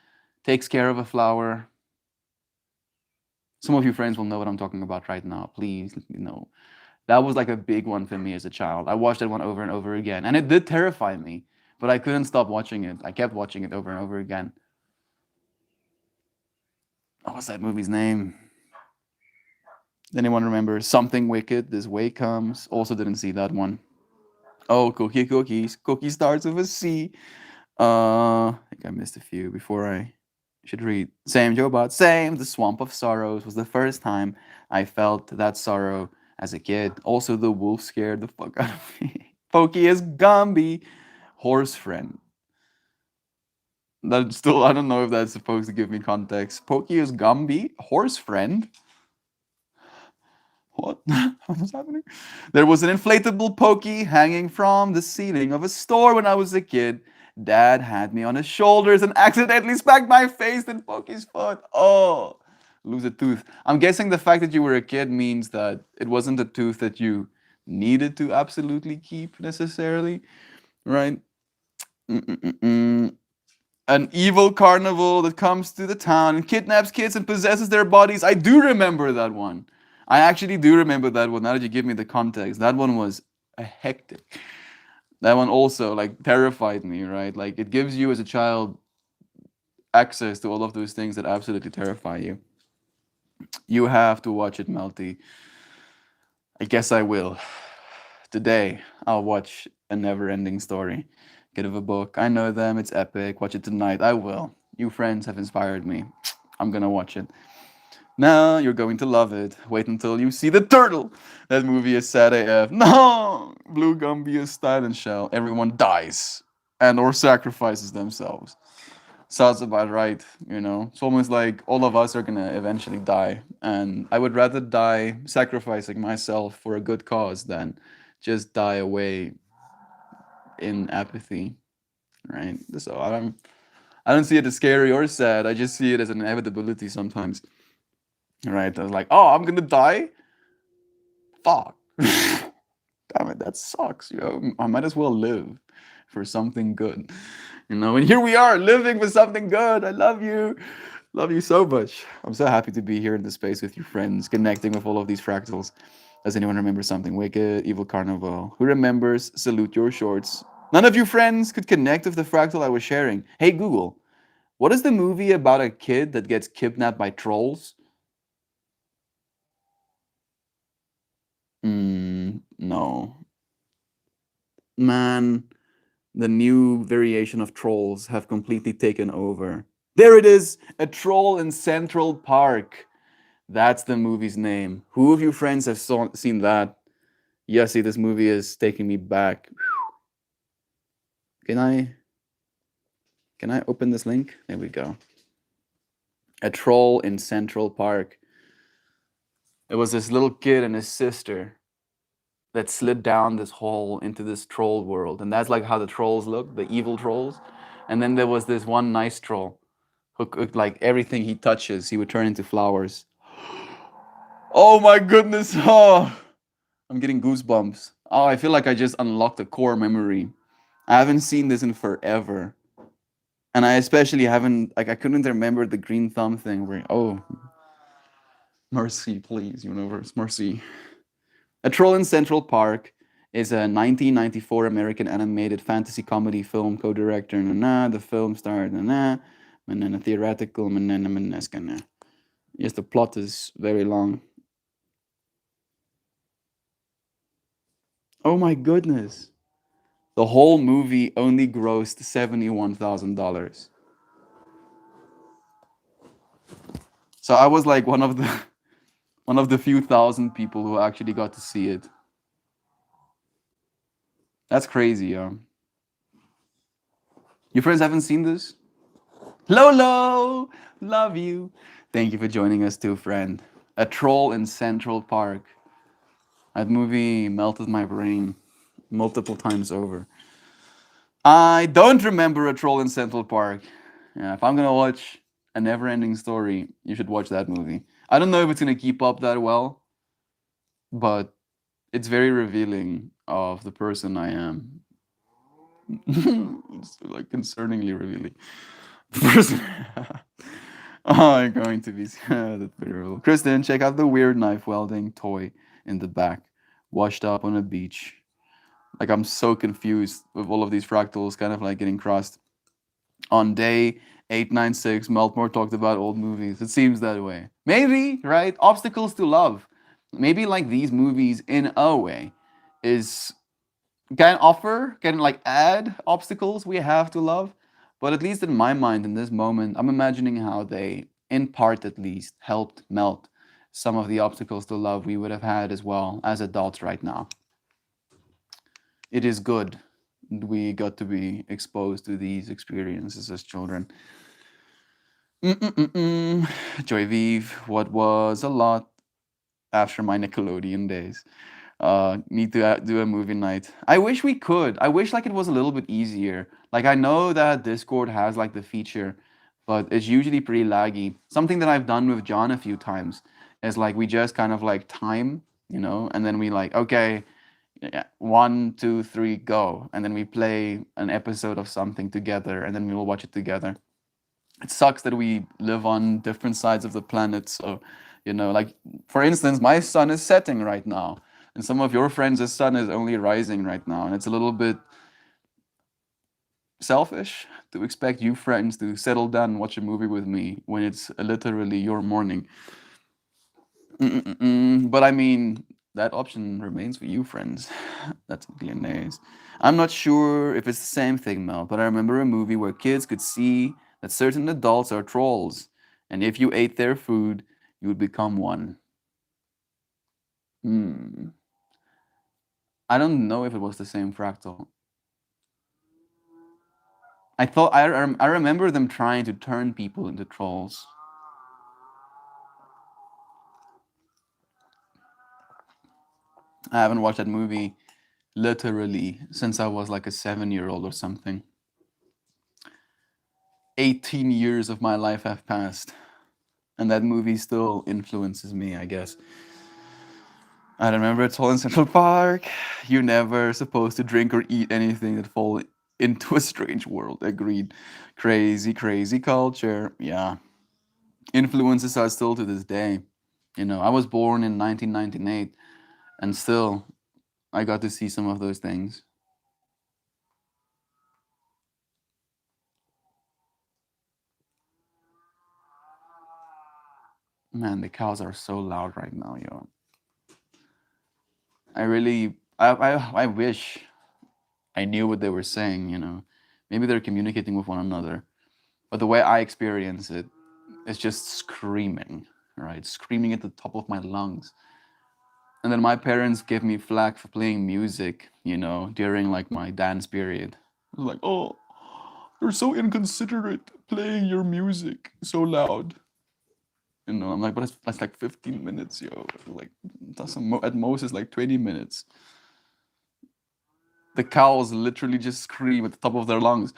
takes care of a flower. Some of you friends will know what I'm talking about right now. Please, that was like a big one for me as a child. I watched that one over and over again, and it did terrify me, but I couldn't stop watching it. I kept watching it over and over again. Oh, what's that movie's name? Anyone remember? Something Wicked, This Way Comes. Also didn't see that one. Oh, Cookies. Cookie starts with a C. I think I missed a few before I should read. Same, Joe Bot. Same. The Swamp of Sorrows was the first time I felt that sorrow as a kid. Also, the wolf scared the fuck out of me. Pokey is Gumby. Horse Friend. That still, I don't know if that's supposed to give me context. Pokey is Gumby. Horse Friend. What? What's happening? There was an inflatable Pokey hanging from the ceiling of a store when I was a kid. Dad had me on his shoulders and accidentally smacked my face in Pokey's foot. Oh, lose a tooth. I'm guessing the fact that you were a kid means that it wasn't a tooth that you needed to absolutely keep necessarily, right? An evil carnival that comes to the town and kidnaps kids and possesses their bodies. I do remember that one. I actually do remember that one. Now that you give me the context, that one was a hectic. That one also like terrified me, right? Like it gives you as a child access to all of those things that absolutely terrify you. You have to watch it, Melty. I guess I will. Today, I'll watch A Never Ending Story. Get of a book. I know them, it's epic. Watch it tonight. I will. You friends have inspired me. I'm gonna watch it. Now you're going to love it. Wait until you see the turtle. That movie is sad AF. No! Blue Gumby is Silent Shell. Everyone dies and or sacrifices themselves. Sounds about right, you know. It's almost like all of us are gonna eventually die, and I would rather die sacrificing myself for a good cause than just die away in apathy, right? So I don't see it as scary or sad. I just see it as an inevitability sometimes, right? I was like, oh, I'm gonna die. Fuck. Damn it, that sucks. You know, I might as well live for something good. You know, and here we are living for something good. I love you. Love you so much. I'm so happy to be here in the space with you friends, connecting with all of these fractals. Does anyone remember something wicked? Evil Carnival. Who remembers? Salute your shorts. None of you friends could connect with the fractal I was sharing. Hey Google, what is the movie about a kid that gets kidnapped by trolls? No. Man, the new variation of trolls have completely taken over. There it is, A Troll in Central Park. That's the movie's name. Who of you friends have seen that? Yeah, see, this movie is taking me back. Can I open this link? There we go. A Troll in Central Park. It was this little kid and his sister that slid down this hole into this troll world, and that's like how the trolls look, the evil trolls. And then there was this one nice troll who could, like everything he touches, he would turn into flowers. Oh my goodness! Oh, I'm getting goosebumps. Oh, I feel like I just unlocked a core memory. I haven't seen this in forever. And I especially haven't, like, I couldn't remember the green thumb thing where, oh, mercy, please, universe, mercy. A Troll in Central Park is a 1994 American animated fantasy comedy film co-director. The film starred theoretical. Yes, the plot is very long. Oh my goodness. The whole movie only grossed $71,000. So I was like one of the few thousand people who actually got to see it. That's crazy, yeah. Your friends haven't seen this? Lolo, love you. Thank you for joining us too, friend. A Troll in Central Park. That movie melted my brain multiple times over. I don't remember A Troll in Central Park. Yeah, if I'm gonna watch A Never Ending Story, you should watch that movie. I don't know if it's gonna keep up that well, but it's very revealing of the person I am. It's like concerningly revealing. The person. Oh, I'm going to be that's very real. Kristen, check out the weird knife welding toy in the back, washed up on a beach. Like I'm so confused with all of these fractals kind of like getting crossed. On day 896, Meltmore talked about old movies. It seems that way. Maybe, right? Obstacles to love. Maybe like these movies in a way is can like add obstacles we have to love. But at least in my mind, in this moment, I'm imagining how they, in part at least, helped melt some of the obstacles to love we would have had as well as adults right now. It is good we got to be exposed to these experiences as children. Joy Vive, what was a lot after my Nickelodeon days. Need to do a movie night. I wish we could. I wish like it was a little bit easier. Like I know that Discord has like the feature, but it's usually pretty laggy. Something that I've done with John a few times is like we just kind of like time, and then we like, okay, yeah, 1, 2, 3, go, and then we play an episode of something together, and then we will watch it together. It sucks that we live on different sides of the planet, so like for instance, my sun is setting right now, and some of your friends' sun is only rising right now, and it's a little bit selfish to expect you friends to settle down and watch a movie with me when it's literally your morning. But I mean, that option remains for you, friends. That's nice. I'm not sure if it's the same thing, Mel, but I remember a movie where kids could see that certain adults are trolls, and if you ate their food, you would become one. Hmm. I don't know if it was the same fractal. I remember them trying to turn people into trolls. I haven't watched that movie literally since I was like a 7 year old or something. 18 years of my life have passed, and that movie still influences me, I guess. I remember it's all in Central Park. You're never supposed to drink or eat anything that fall into a strange world. Agreed. Crazy, crazy culture. Yeah. Influences are still to this day. You know, I was born in 1998, and still I got to see some of those things. Man, the cows are so loud right now, yo. I really, I wish I knew what they were saying, you know. Maybe they're communicating with one another. But the way I experience it is just screaming, right? Screaming at the top of my lungs. And then my parents give me flack for playing music, you know, during like my dance period. It was like, oh, you're so inconsiderate playing your music so loud. You know, I'm like, but that's like 15 minutes, yo. Like, at most is like 20 minutes. The cows literally just scream at the top of their lungs.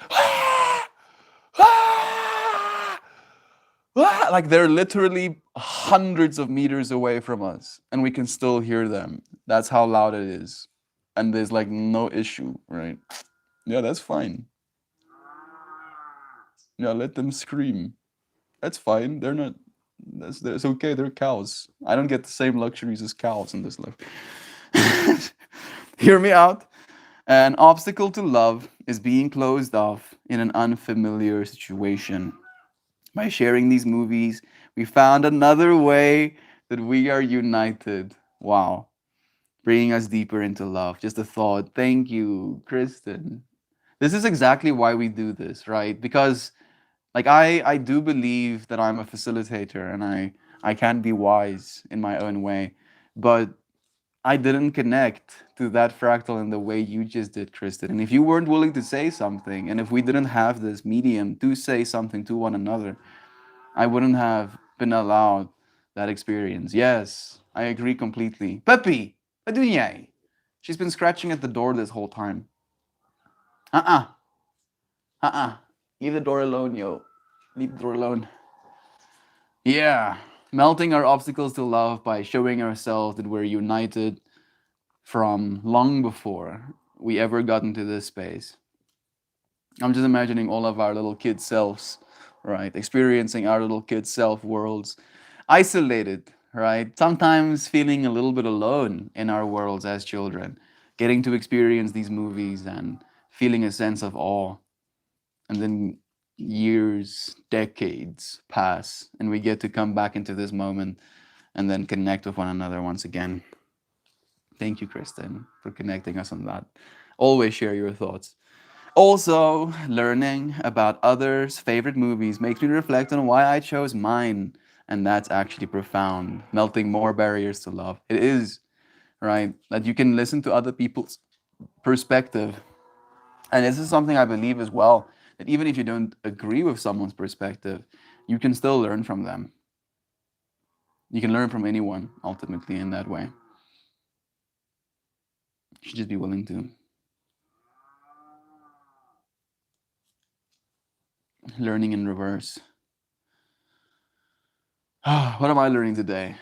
Like they're literally hundreds of meters away from us and we can still hear them. That's how loud it is. And there's like no issue, right? Yeah, that's fine. Yeah, let them scream. That's fine. They're not. That's okay. They're cows. I don't get the same luxuries as cows in this life. Hear me out. An obstacle to love is being closed off in an unfamiliar situation. By sharing these movies, we found another way that we are united. Wow. Bringing us deeper into love. Just a thought. Thank you, Kristen. This is exactly why we do this, right? Because like I do believe that I'm a facilitator and I can be wise in my own way, but I didn't connect to that fractal in the way you just did, Kristen. And if you weren't willing to say something, and if we didn't have this medium to say something to one another, I wouldn't have been allowed that experience. Yes, I agree completely. Peppy, wat doe jij? She's been scratching at the door this whole time. Uh-uh. Uh-uh. Leave the door alone, yo. Leave the door alone. Yeah. Melting our obstacles to love by showing ourselves that we're united from long before we ever got into this space. I'm just imagining all of our little kid selves, right? Experiencing our little kid self worlds, isolated, right? Sometimes feeling a little bit alone in our worlds as children, getting to experience these movies and feeling a sense of awe. And then years, decades pass, and we get to come back into this moment and then connect with one another once again. Thank you, Kristen, for connecting us on that. Always share your thoughts. Also, learning about others' favorite movies makes me reflect on why I chose mine. And that's actually profound, melting more barriers to love. It is, right? That you can listen to other people's perspective. And this is something I believe as well, that even if you don't agree with someone's perspective, you can still learn from them. You can learn from anyone, ultimately, in that way. You should just be willing to. Learning in reverse. What am I learning today?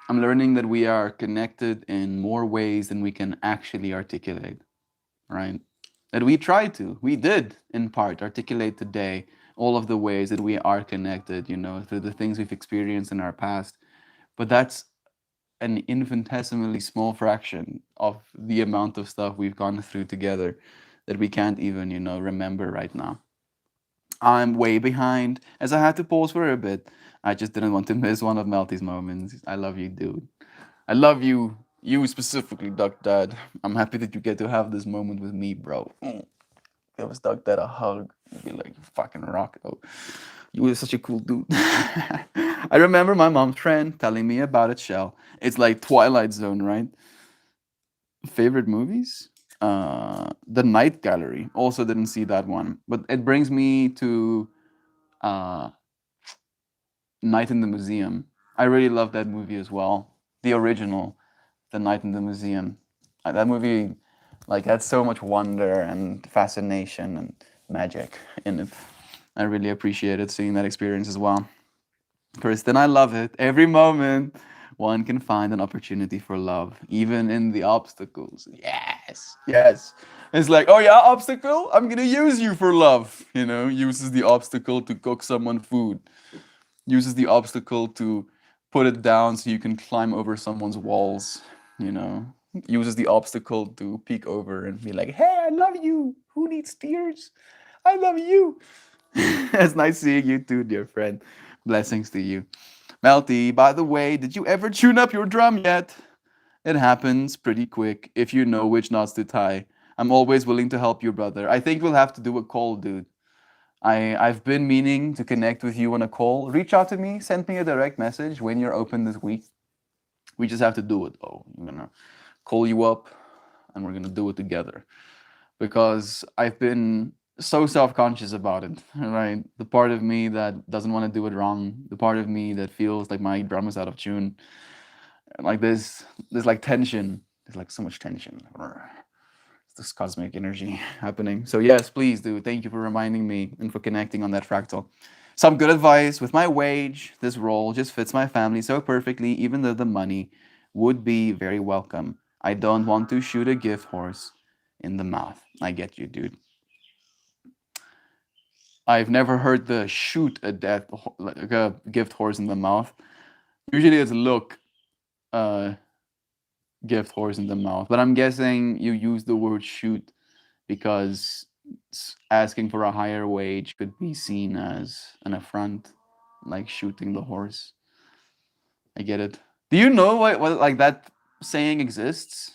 I'm learning that we are connected in more ways than we can actually articulate, right? That we did in part articulate today all of the ways that we are connected, you know, through the things we've experienced in our past. But that's an infinitesimally small fraction of the amount of stuff we've gone through together. that we can't even, remember right now. I'm way behind, as I had to pause for a bit. I just didn't want to miss one of Melty's moments. I love you, dude. I love you, you specifically, Duck Dad. I'm happy that you get to have this moment with me, bro. Give us Duck Dad a hug. Be like, fucking rock, though. You were such a cool dude. I remember my mom's friend telling me about it, Shell. It's like Twilight Zone, right? Favorite movies? The Night Gallery. Also didn't see that one, but it brings me to uh, Night in the Museum. I really love that movie as well. The original, The Night in the Museum. That movie, like, had so much wonder and fascination and magic in it. I really appreciated seeing that experience as well. Kristen, I love it. Every moment, one can find an opportunity for love, even in the obstacles. Yes, yes. It's like, oh yeah, obstacle? I'm gonna use you for love. Uses the obstacle to cook someone food, uses the obstacle to put it down so you can climb over someone's walls, you know, uses the obstacle to peek over and be like, hey, I love you. Who needs tears? I love you. It's nice seeing you too, dear friend. Blessings to you. Melty, by the way, did you ever tune up your drum yet? It happens pretty quick if you know which knots to tie. I'm always willing to help you, brother. I think we'll have to do a call, dude. I've been meaning to connect with you on a call. Reach out to me, send me a direct message when you're open this week. We just have to do it though. I'm gonna call you up and we're gonna do it together. Because I've been so self-conscious about it, right? The part of me that doesn't want to do it wrong, the part of me that feels like my drum is out of tune. Like there's like tension. There's like so much tension. This cosmic energy happening. So yes, please do. Thank you for reminding me and for connecting on that fractal. Some good advice. With my wage, this role just fits my family so perfectly, even though the money would be very welcome. I don't want to shoot a gift horse in the mouth. I get you, dude. I've never heard the shoot a like a gift horse in the mouth. Usually it's look uh gift horse in the mouth. But I'm guessing you use the word shoot because asking for a higher wage could be seen as an affront, like shooting the horse. I get it. Do you know what like that saying exists?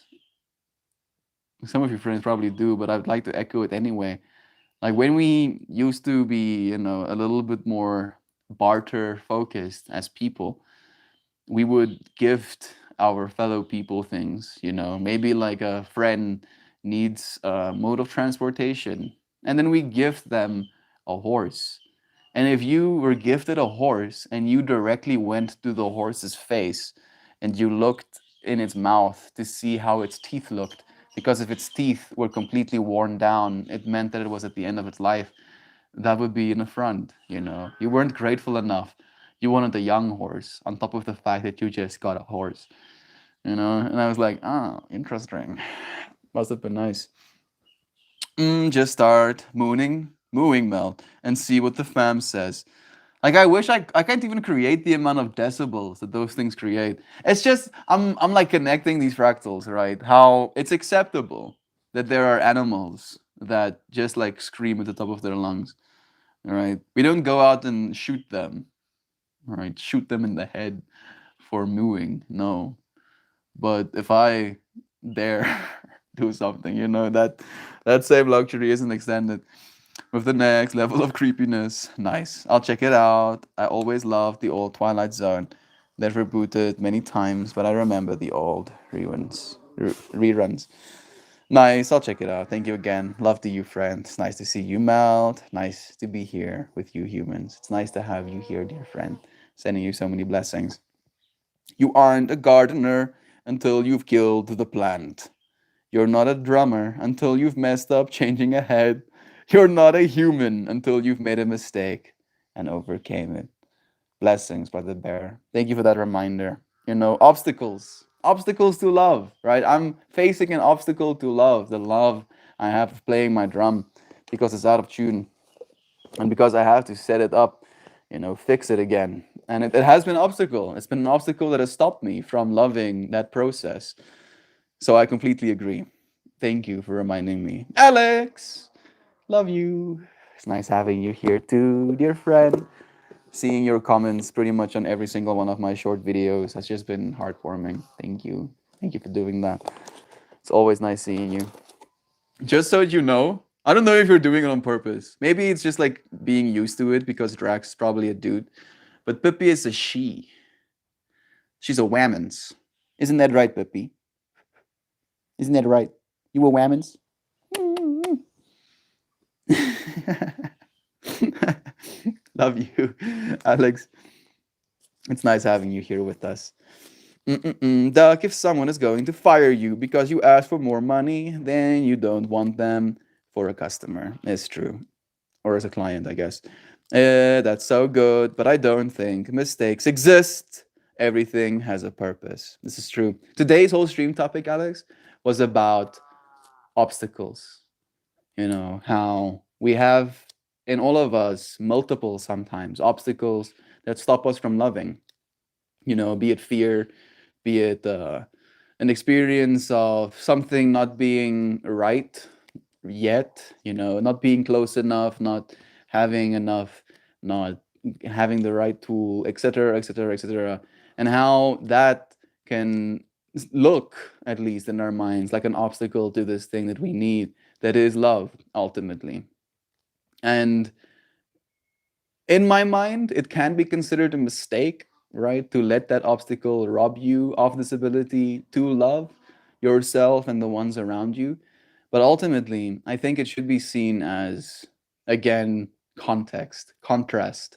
Some of your friends probably do, but I'd like to echo it anyway. Like when we used to be, a little bit more barter focused as people, we would gift our fellow people things, maybe like a friend needs a mode of transportation, and then we gift them a horse. And if you were gifted a horse and you directly went to the horse's face and you looked in its mouth to see how its teeth looked, because if its teeth were completely worn down, it meant that it was at the end of its life. That would be an affront. You weren't grateful enough. You wanted a young horse on top of the fact that you just got a horse. And I was like, oh, interesting. Must have been nice. Just start mooing Mel, and see what the fam says. Like I wish I can't even create the amount of decibels that those things create. It's just I'm like connecting these fractals, right? How it's acceptable that there are animals that just like scream at the top of their lungs. All right. We don't go out and shoot them. All right. Shoot them in the head for mooing. No. But if I dare do something, that same luxury isn't extended with the next level of creepiness. Nice. I'll check it out. I always loved the old Twilight Zone. They've rebooted many times, but I remember the old reruns. Nice. I'll check it out. Thank you again. Love to you, friend. It's nice to see you, Melt. Nice to be here with you, humans. It's nice to have you here, dear friend. Sending you so many blessings. You aren't a gardener until you've killed the plant. You're not a drummer until you've messed up changing a head. You're not a human until you've made a mistake and overcame it. Blessings, Brother Bear. Thank you for that reminder. Obstacles. Obstacles to love, right? I'm facing an obstacle to love, the love I have of playing my drum because it's out of tune and because I have to set it up, fix it again. And it has been an obstacle. It's been an obstacle that has stopped me from loving that process. So I completely agree. Thank you for reminding me. Alex, love you. It's nice having you here too, dear friend. Seeing your comments pretty much on every single one of my short videos has just been heartwarming. Thank you. Thank you for doing that. It's always nice seeing you. Just so you know, I don't know if you're doing it on purpose. Maybe it's just like being used to it because Drax is probably a dude. But Pippi is a she. She's a whammons. Isn't that right, Pippi? Isn't that right? You were whammons? Love you, Alex. It's nice having you here with us. Duck, if someone is going to fire you because you ask for more money, then you don't want them for a customer. It's true. Or as a client, I guess. That's so good, but I don't think mistakes exist. Everything has a purpose. This is true. Today's whole stream topic, Alex, was about obstacles. You know, how we have in all of us multiple sometimes obstacles that stop us from loving. You know, be it fear, be it an experience of something not being right yet, you know, not being close enough, not having enough, not having the right tool, etc., etc., etc., and how that can look, at least in our minds, like an obstacle to this thing that we need, that is love, ultimately. And in my mind, it can be considered a mistake, right? To let that obstacle rob you of this ability to love yourself and the ones around you. But ultimately, I think it should be seen as, again, context, contrast,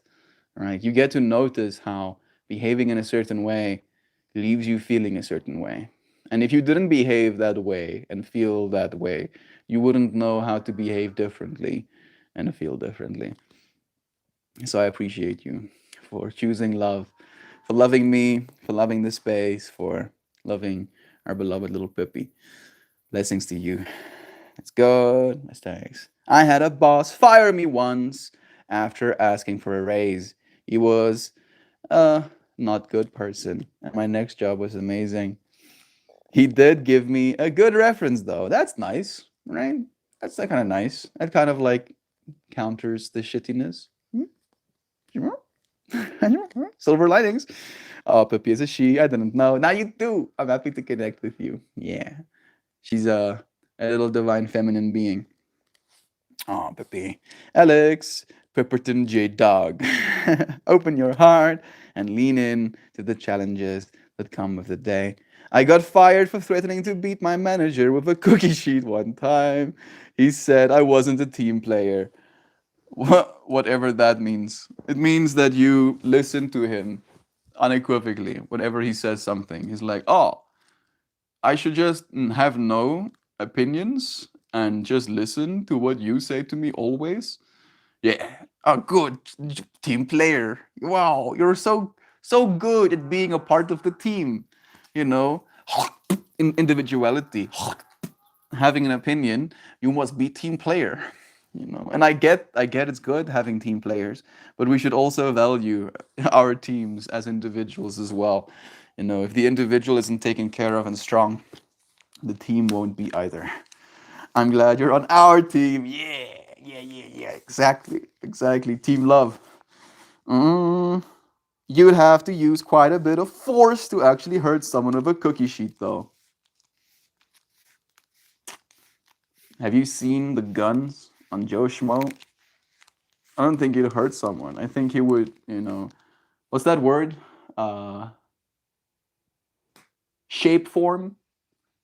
right? You get to notice how behaving in a certain way leaves you feeling a certain way. And if you didn't behave that way and feel that way, you wouldn't know how to behave differently and feel differently. So I appreciate you for choosing love, for loving me, for loving this space, for loving our beloved little Pippi. Blessings to you. Let's go. Mistakes. I had a boss fire me once after asking for a raise. He was a not good person, and my next job was amazing. He did give me a good reference though. That's nice, right? That's kind of nice. That kind of like counters the shittiness. Silver linings. Oh, Pippi is a she. I didn't know. Now you do. I'm happy to connect with you. Yeah. She's a little divine feminine being. Oh, Pippi. Alex, Pipperton J Dog. Open your heart and lean in to the challenges that come with the day. I got fired for threatening to beat my manager with a cookie sheet one time. He said I wasn't a team player. Whatever that means. It means that you listen to him unequivocally whenever he says something. He's like, oh, I should just have no opinions and just listen to what you say to me always. Yeah, a good team player. Wow, you're so good at being a part of the team. You know, individuality, having an opinion. You must be team player. You know, and I get it's good having team players, but we should also value our teams as individuals as well. You know, if the individual isn't taken care of and strong, the team won't be either. I'm glad you're on our team. Yeah, yeah, yeah, yeah. Exactly, exactly. Team love. Mm, you'd have to use quite a bit of force to actually hurt someone with a cookie sheet, though. Have you seen the guns on Joe Schmo? I don't think he'd hurt someone. I think he would, you know, what's that word? Uh, shape form.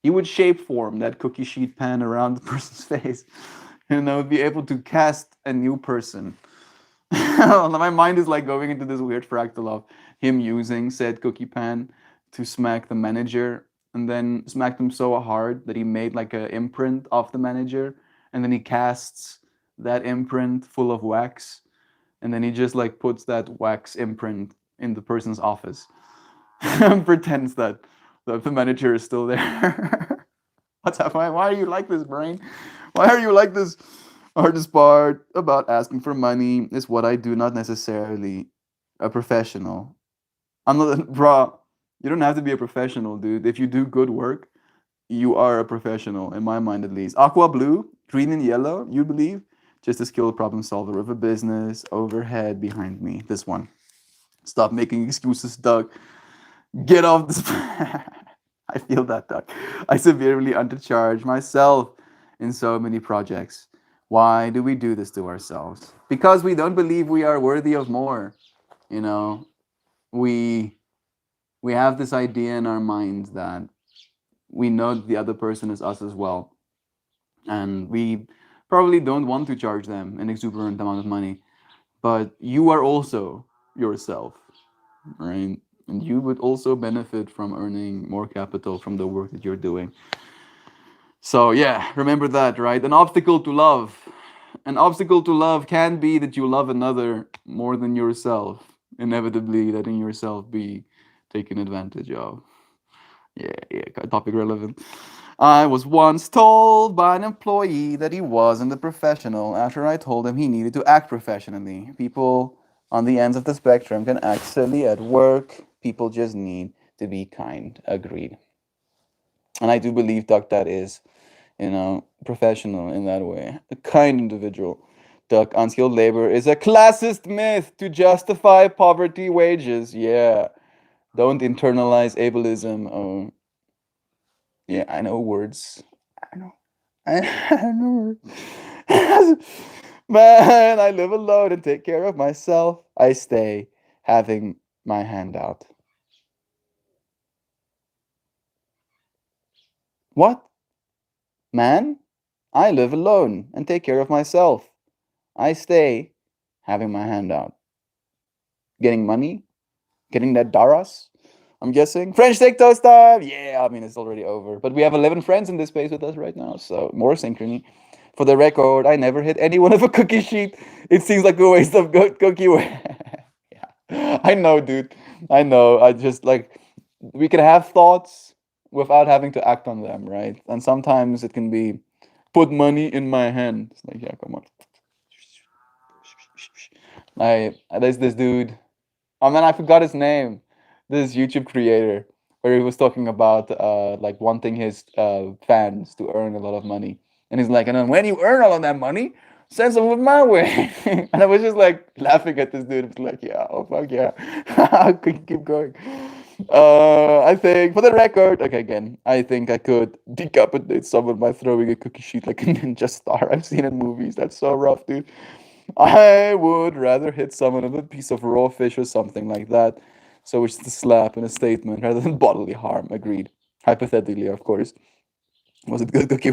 He would shape form that cookie sheet pan around the person's face. You know, be able to cast a new person. My mind is like going into this weird fractal of him using said cookie pan to smack the manager, and then smacked him so hard that he made like an imprint of the manager, and then he casts that imprint full of wax, and then he just like puts that wax imprint in the person's office and pretends that the manager is still there. What's happening? Why are you like this, brain? Why are you like this? Hardest part about asking for money is what I do, not necessarily a professional. I'm not, bro. You don't have to be a professional, dude. If you do good work, you are a professional, in my mind at least. Aqua blue, green and yellow, you believe? Just a skilled problem solver with a business overhead behind me. This one. Stop making excuses, Doug. Get off this. I feel that, Doug. I severely undercharge myself in so many projects. Why do we do this to ourselves? Because we don't believe we are worthy of more. You know, we we have this idea in our minds that we know the other person is us as well, and we probably don't want to charge them an exuberant amount of money, but you are also yourself, right? And you would also benefit from earning more capital from the work that you're doing. So yeah, remember that, right? An obstacle to love. An obstacle to love can be that you love another more than yourself, inevitably letting yourself be taken advantage of. Yeah, yeah, topic relevant. I was once told by an employee that he wasn't a professional after I told him he needed to act professionally. People on the ends of the spectrum can act silly at work. People just need to be kind. Agreed. And I do believe Duck that is, professional in that way. A kind individual. Duck, unskilled labor is a classist myth to justify poverty wages. Yeah. Don't internalize ableism. Oh, yeah, I know words. I know. I know words. Man, I live alone and take care of myself. I stay having my hand out. What? Man, I live alone and take care of myself. I stay having my hand out. Getting money? Getting that Daras? I'm guessing. French take toast time! Yeah, I mean, it's already over. But we have 11 friends in this space with us right now, so more synchrony. For the record, I never hit anyone with a cookie sheet. It seems like a waste of good cookie. Yeah. I know, dude. I know. I just like, we can have thoughts without having to act on them, right? And sometimes it can be put money in my hand. It's like, yeah, come on. There's this dude. Oh man, I forgot his name. This YouTube creator where he was talking about like wanting his fans to earn a lot of money, and he's like, and then when you earn all of that money, send some of it my way. And I was just like laughing at this dude. It's like, yeah, oh fuck yeah, I could keep going. I think for the record, okay, again, I think I could decapitate someone by throwing a cookie sheet like a ninja star. I've seen in movies. That's so rough, dude. I would rather hit someone with a piece of raw fish or something like that. So it's a slap and a statement rather than bodily harm. Agreed. Hypothetically, of course. Was it good cookie?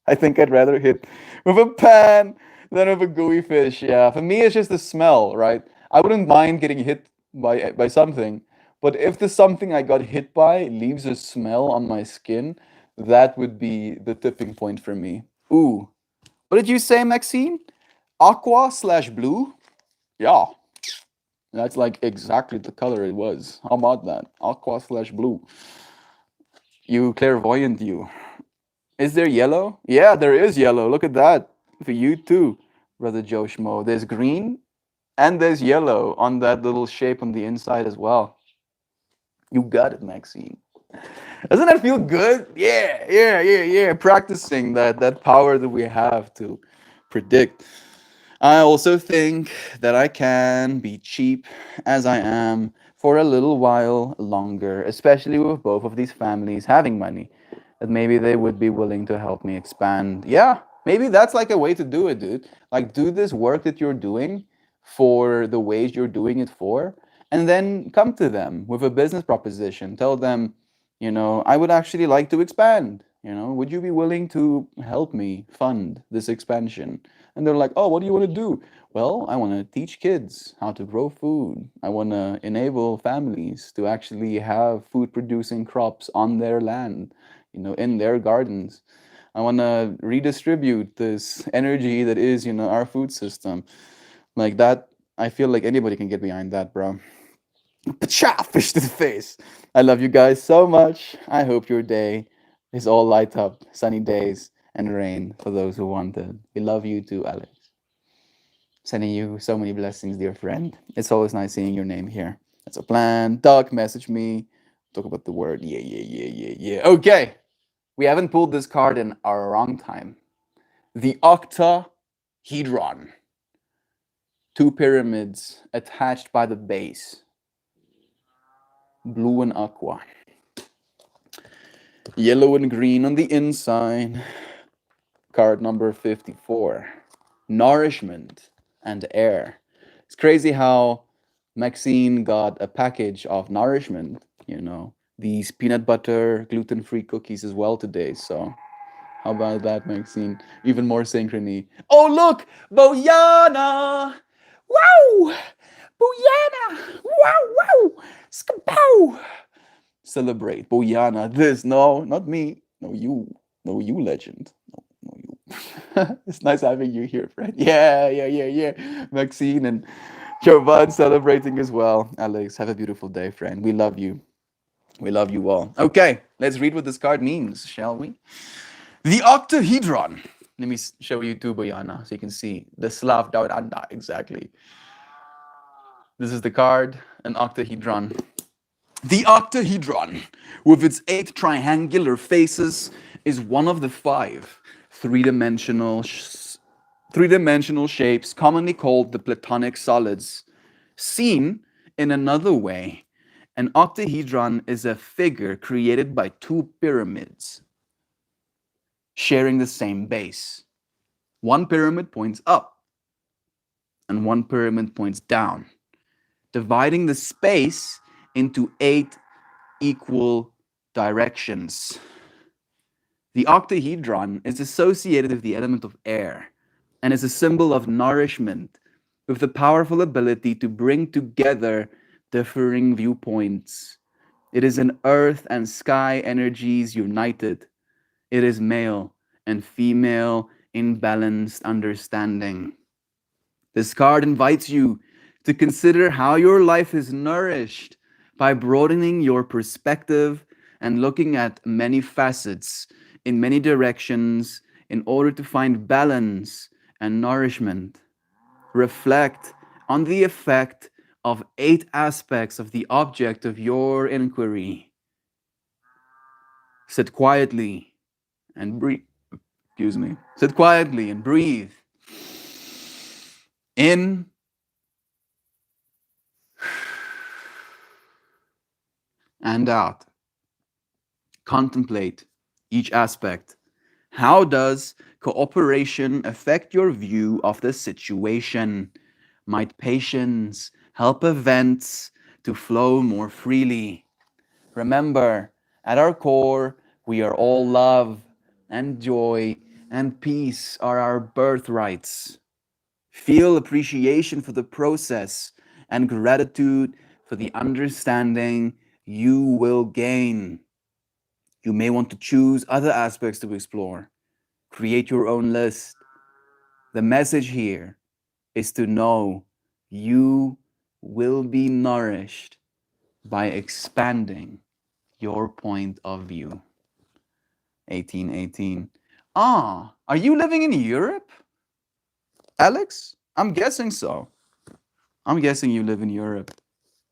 I think I'd rather hit with a pan than with a gooey fish. Yeah, for me, it's just the smell, right? I wouldn't mind getting hit by something, but if the something I got hit by leaves a smell on my skin, that would be the tipping point for me. Ooh, what did you say, Maxine? Aqua slash blue? Yeah, that's like exactly the color it was. How about that? Aqua slash blue. You clairvoyant, you. Is there yellow? Yeah, there is yellow. Look at that. For you too, brother Joe Schmo. There's green and there's yellow on that little shape on the inside as well. You got it, Maxine. Doesn't that feel good? Yeah, yeah, yeah, yeah. Practicing that power that we have to predict. I also think that I can be cheap as I am for a little while longer, especially with both of these families having money. That maybe they would be willing to help me expand. Yeah, maybe that's like a way to do it, dude. Like, do this work that you're doing for the wage you're doing it for, and then come to them with a business proposition. Tell them, I would actually like to expand. Would you be willing to help me fund this expansion? And they're like, oh, what do you want to do? Well, I want to teach kids how to grow food. I want to enable families to actually have food producing crops on their land, in their gardens. I want to redistribute this energy that is, our food system. Like that, I feel like anybody can get behind that, bro. Pacha, fish to the face. I love you guys so much. I hope your day is all light up, sunny days, and rain for those who want it. We love you too, Alex. Sending you so many blessings, dear friend. It's always nice seeing your name here. That's a plan. Doc, message me. Talk about the word. Yeah, yeah, yeah, yeah, yeah. Okay. We haven't pulled this card in a long time. The octahedron. Two pyramids attached by the base. Blue and aqua. Yellow and green on the inside. Card number 54. Nourishment and air. It's crazy how Maxine got a package of nourishment, these peanut butter, gluten-free cookies as well today. So how about that, Maxine? Even more synchrony. Oh, look! Boyana! Wow! Boyana! Wow, wow! Skapow! Celebrate. Boyana. This. No, not me. No, you. No, you, legend. No, you. It's nice having you here, friend. Yeah. Maxine and Jovan celebrating as well. Alex, have a beautiful day, friend. We love you. We love you all. Okay, let's read what this card means, shall we? The octahedron. Let me show you too, Boyana, so you can see the Slav Daudanda exactly. This is the card, an octahedron. The octahedron, with its 8 triangular faces, is one of the 5 three-dimensional shapes commonly called the Platonic solids. Seen in another way, an octahedron is a figure created by 2 pyramids sharing the same base. One pyramid points up and one pyramid points down, dividing the space into 8 equal directions. The octahedron is associated with the element of air and is a symbol of nourishment, with the powerful ability to bring together differing viewpoints. It is an earth and sky energies united. It is male and female in balanced understanding. This card invites you to consider how your life is nourished by broadening your perspective and looking at many facets in many directions in order to find balance and nourishment. Reflect on the effect of 8 aspects of the object of your inquiry. Sit quietly and breathe. Sit quietly and breathe. In and out. Contemplate each aspect. How does cooperation affect your view of the situation? Might patience help events to flow more freely? Remember, at our core, we are all love and joy and peace are our birthrights. Feel appreciation for the process and gratitude for the understanding you will gain. You may want to choose other aspects to explore. Create your own list. The message here is to know you will be nourished by expanding your point of view. 1818. Are you living in Europe, Alex? I'm guessing so. I'm guessing you live in Europe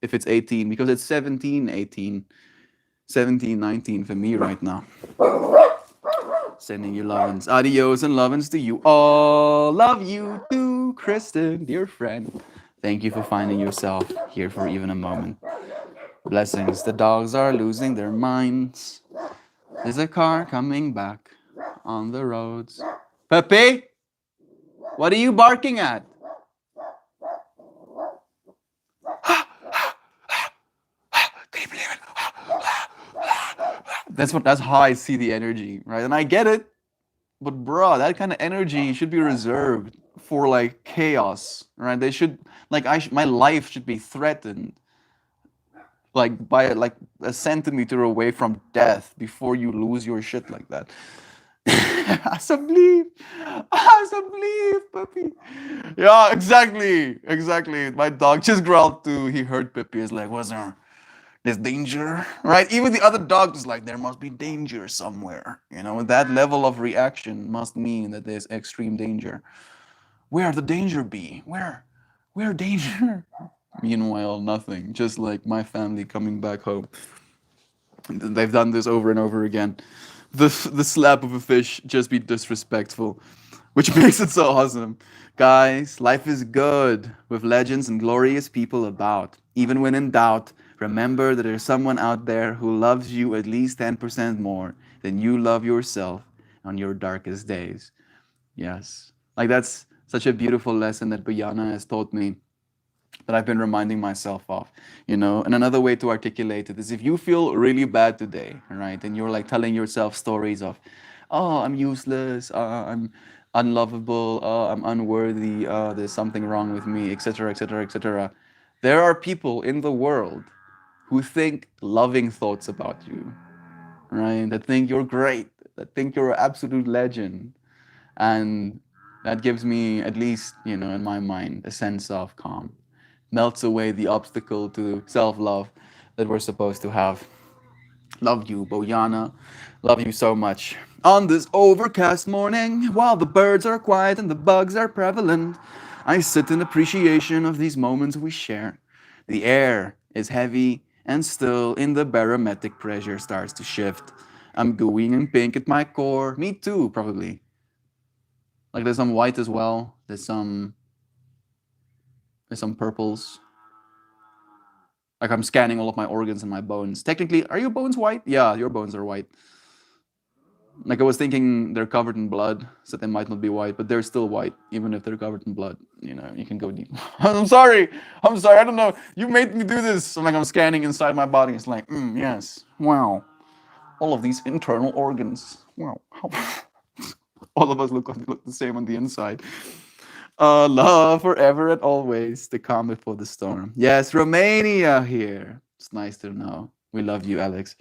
if it's 18, because it's 17, 18, 17, 19 for me right now. Sending you lovins. Adios and lovins to you all. Love you too, Kristen, dear friend. Thank you for finding yourself here for even a moment. Blessings. The dogs are losing their minds. There's a car coming back on the roads. Pepe, what are you barking at? Can you believe it? That's how I see the energy, right? And I get it, but bro, that kind of energy should be reserved for like chaos, right? They should my life should be threatened like by like a centimeter away from death before you lose your shit like that. Alsjeblieft, puppy. Yeah, exactly. My dog just growled too. He heard Pippi. He's like, "What's there? There's danger, right?" Even the other dog was like, "There must be danger somewhere." That level of reaction must mean that there's extreme danger. Where the danger be? Where danger? Meanwhile, nothing. Just like my family coming back home. They've done this over and over again. the slap of a fish just be disrespectful, which makes it so awesome. Guys, life is good with legends and glorious people about. Even when in doubt, remember that there's someone out there who loves you at least 10% more than you love yourself on your darkest days. Yes. Like that's such a beautiful lesson that Bayana has taught me that I've been reminding myself of, you know. And another way to articulate it is if you feel really bad today, right, and you're like telling yourself stories of, oh, I'm useless, I'm unlovable, I'm unworthy, there's something wrong with me, etc., etc., etc. There are people in the world who think loving thoughts about you, right? That think you're great, that think you're an absolute legend, and that gives me, at least, you know, in my mind, a sense of calm. Melts away the obstacle to self love that we're supposed to have. Love you, Boyana. Love you so much. On this overcast morning, while the birds are quiet and the bugs are prevalent, I sit in appreciation of these moments we share. The air is heavy and still, in the barometric pressure starts to shift. I'm gooey and pink at my core. Me too, probably. Like there's some white as well. There's some purples. Like I'm scanning all of my organs and my bones. Technically, are your bones white? Yeah, your bones are white. Like I was thinking they're covered in blood, so they might not be white, but they're still white, even if they're covered in blood. You know, you can go deep. I'm sorry. I'm sorry. I don't know. You made me do this. I'm like I'm scanning inside my body. It's like, yes, wow, all of these internal organs. Wow, all of us look the same on the inside. Love forever and always, the calm before the storm. Yes, Romania here. It's nice to know. We love you, Alex.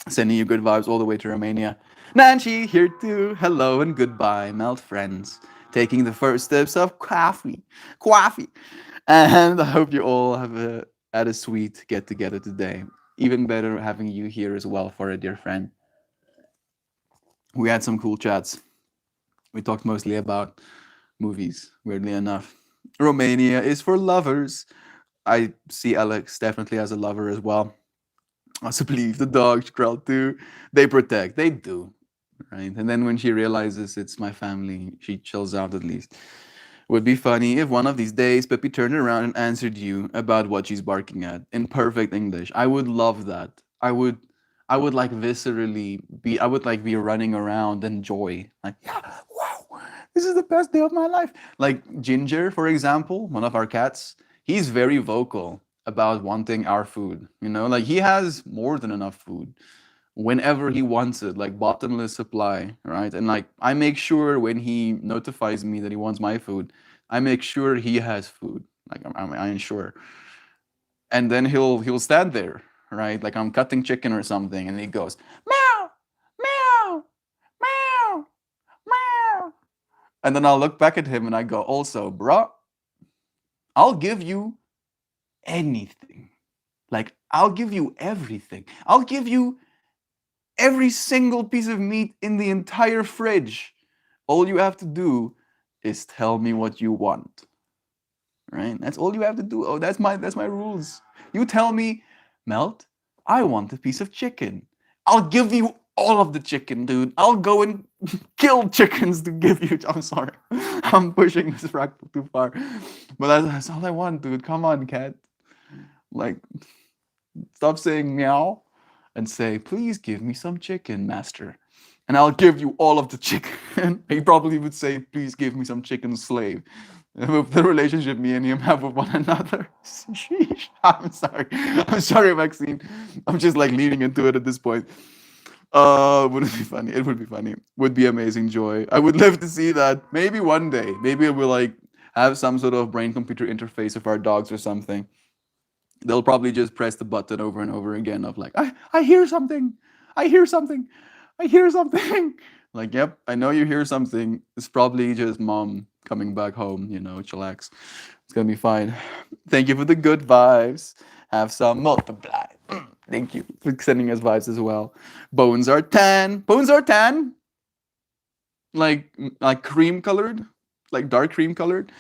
Sending you good vibes all the way to Romania. Nancy here too. Hello and goodbye, melt friends. Taking the first steps of coffee. And I hope you all have had a sweet get together today. Even better having you here as well for a dear friend. We had some cool chats. We talked mostly about movies, weirdly enough. Romania is for lovers. I see Alex definitely as a lover as well. Also believe the dogs growl too. They protect. They do. Right? And then when she realizes it's my family, she chills out at least. Would be funny if one of these days Peppy turned around and answered you about what she's barking at in perfect English. I would love that. I would like viscerally be I would like be running around in joy. Like, yeah, wow, this is the best day of my life. Like Ginger, for example, one of our cats, he's very vocal about wanting our food. You know, like he has more than enough food whenever he wants it, like bottomless supply, right? And like I make sure when he notifies me that he wants my food, I make sure he has food. Like I ensure, and then he'll stand there, right? Like I'm cutting chicken or something, and he goes meow, meow, meow, meow, and then I'll look back at him and I go, also, bruh, I'll give you anything. Like I'll give you everything. I'll give you every single piece of meat in the entire fridge. All you have to do is tell me what you want. Right? That's all you have to do. Oh, that's my rules. You tell me, Melt, I want a piece of chicken. I'll give you all of the chicken, dude. I'll go and kill chickens to give you. I'm sorry. I'm pushing this fractal too far. But that's all I want, dude. Come on, cat. Like, stop saying meow and say, please give me some chicken, master. And I'll give you all of the chicken. He probably would say, please give me some chicken, slave. With the relationship me and him have with one another. Sheesh. I'm sorry. I'm sorry, Maxine. I'm just like leaning into it at this point. Would it be funny? It would be funny. Would be amazing joy. I would love to see that. Maybe one day. Maybe we'll like have some sort of brain computer interface with our dogs or something. They'll probably just press the button over and over again of like, I hear something. I hear something. I hear something. Like, yep, I know you hear something. It's probably just mom coming back home, you know, chillax. It's gonna be fine. Thank you for the good vibes. Have some multiply. Thank you for sending us vibes as well. Bones are tan. Bones are tan. Like cream colored, like dark cream colored.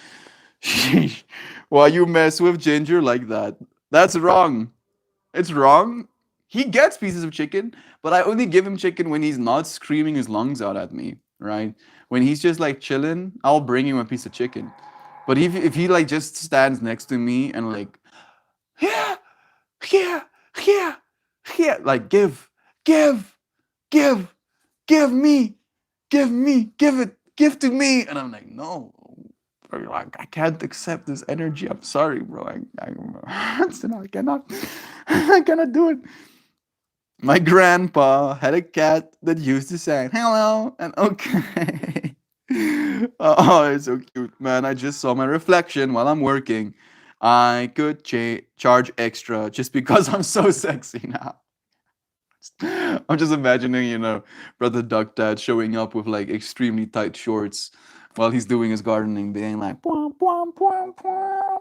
Sheesh. Why you mess with Ginger like that? That's wrong. It's wrong. he gets pieces of chicken, but I only give him chicken when he's not screaming his lungs out at me, right? When he's just like chilling, I'll bring him a piece of chicken. But if he like just stands next to me and like, yeah, yeah, yeah, yeah, like give, give, give me, give to me, and I'm like, no, bro, like, I can't accept this energy. I'm sorry, bro. I cannot, I cannot do it. My grandpa had a cat that used to say hello and okay. Oh, it's so cute, man. I just saw my reflection while I'm working. I could charge extra just because I'm so sexy now. I'm just imagining, Brother Duck Dad showing up with like extremely tight shorts while he's doing his gardening, being like, "Pwam, pwam, pwam, pwam.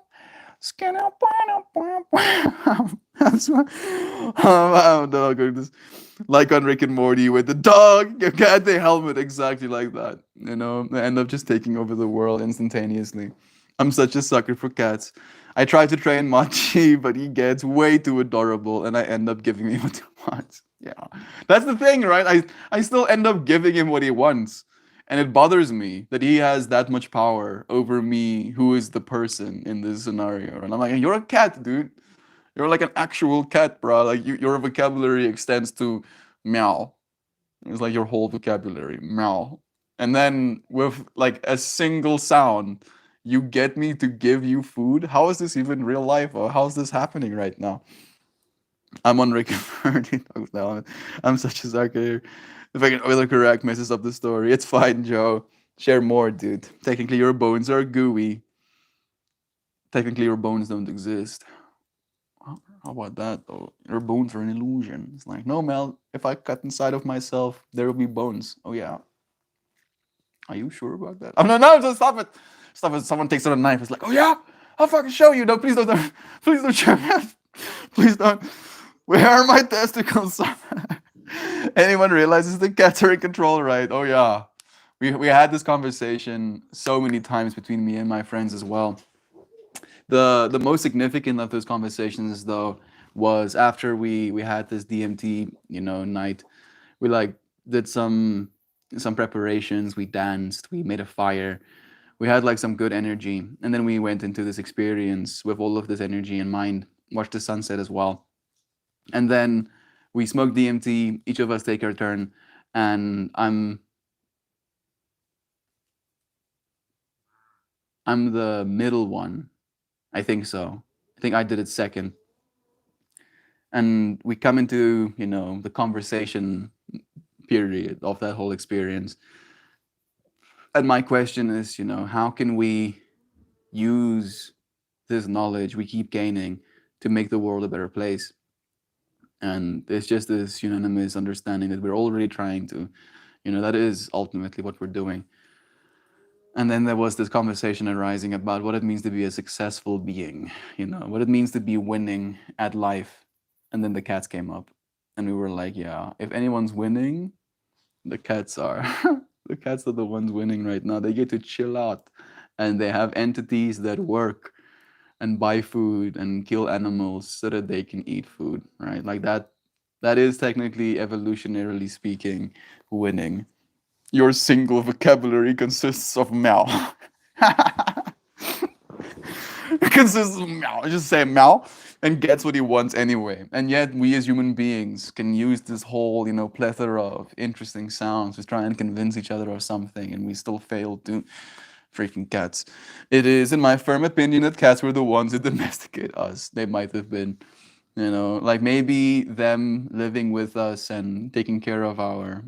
Skin up, pwam, pwam, pwam." That's what I'm going this like on Rick and Morty with the dog, your cat, the helmet, exactly like that. I end up just taking over the world instantaneously. I'm such a sucker for cats. I try to train Machi, but he gets way too adorable, and I end up giving him what he wants. Yeah, that's the thing, right? I still end up giving him what he wants, and it bothers me that he has that much power over me, who is the person in this scenario. And I'm like, you're a cat, dude. You're like an actual cat, bro. Like your vocabulary extends to meow. It's like your whole vocabulary, meow. And then with like a single sound, you get me to give you food. How is this even real life? Or how is this happening right now? I'm on Rick and Morty now. I'm such a sucker here. If I can autocorrect messes up the story, it's fine, Joe. Share more, dude. Technically, your bones are gooey. Technically, your bones don't exist. How about that though? Your bones are an illusion. It's like, no, Mel, if I cut inside of myself, there will be bones. Oh, yeah. Are you sure about that? Oh, no, no, just stop it. Stop it. Someone takes out a knife. It's like, oh, yeah, I'll fucking show you. No, please don't. Please don't show me. Please don't. Where are my testicles? Anyone realizes the cats are in control, right? Oh, yeah. We had this conversation so many times between me and my friends as well. The most significant of those conversations though was after we had this DMT night. We like did some preparations. We danced. We made a fire. We had like some good energy, and then we went into this experience with all of this energy in mind. Watched the sunset as well, and then we smoked DMT. Each of us take our turn, and I'm the middle one. I think so. I think I did it second. And we come into the conversation period of that whole experience, and my question is, how can we use this knowledge we keep gaining to make the world a better place? And it's just this unanimous understanding that we're already trying to, that is ultimately what we're doing. And then there was this conversation arising about what it means to be a successful being, what it means to be winning at life. And then the cats came up, and we were like, yeah, if anyone's winning, the cats are. The cats are the ones winning right now. They get to chill out, and they have entities that work and buy food and kill animals so that they can eat food, right? Like that is technically, evolutionarily speaking, winning. Your single vocabulary consists of meow. It consists of meow. I just say meow and gets what he wants anyway. And yet we as human beings can use this whole, plethora of interesting sounds to try and convince each other of something, and we still fail to. Freaking cats. It is, in my firm opinion, that cats were the ones that domesticate us. They might have been, like maybe them living with us and taking care of our,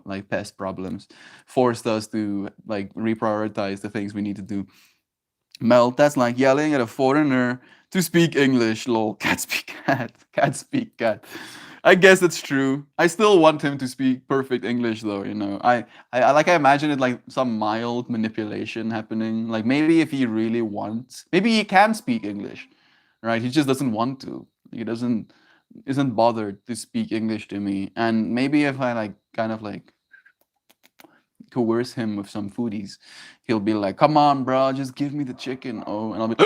like pest problems forced us to like reprioritize the things we need to do. Mel, that's like yelling at a foreigner to speak English. Lol, cat speak cat. Cat speak cat. I guess it's true. I still want him to speak perfect English, though. I imagine it like some mild manipulation happening. Like maybe if he really wants, maybe he can speak English, right? He just doesn't want to. He doesn't isn't bothered to speak English to me. And maybe if I like kind of like coerce him with some foodies, he'll be like, "Come on, bro, just give me the chicken." Oh, and I'll be,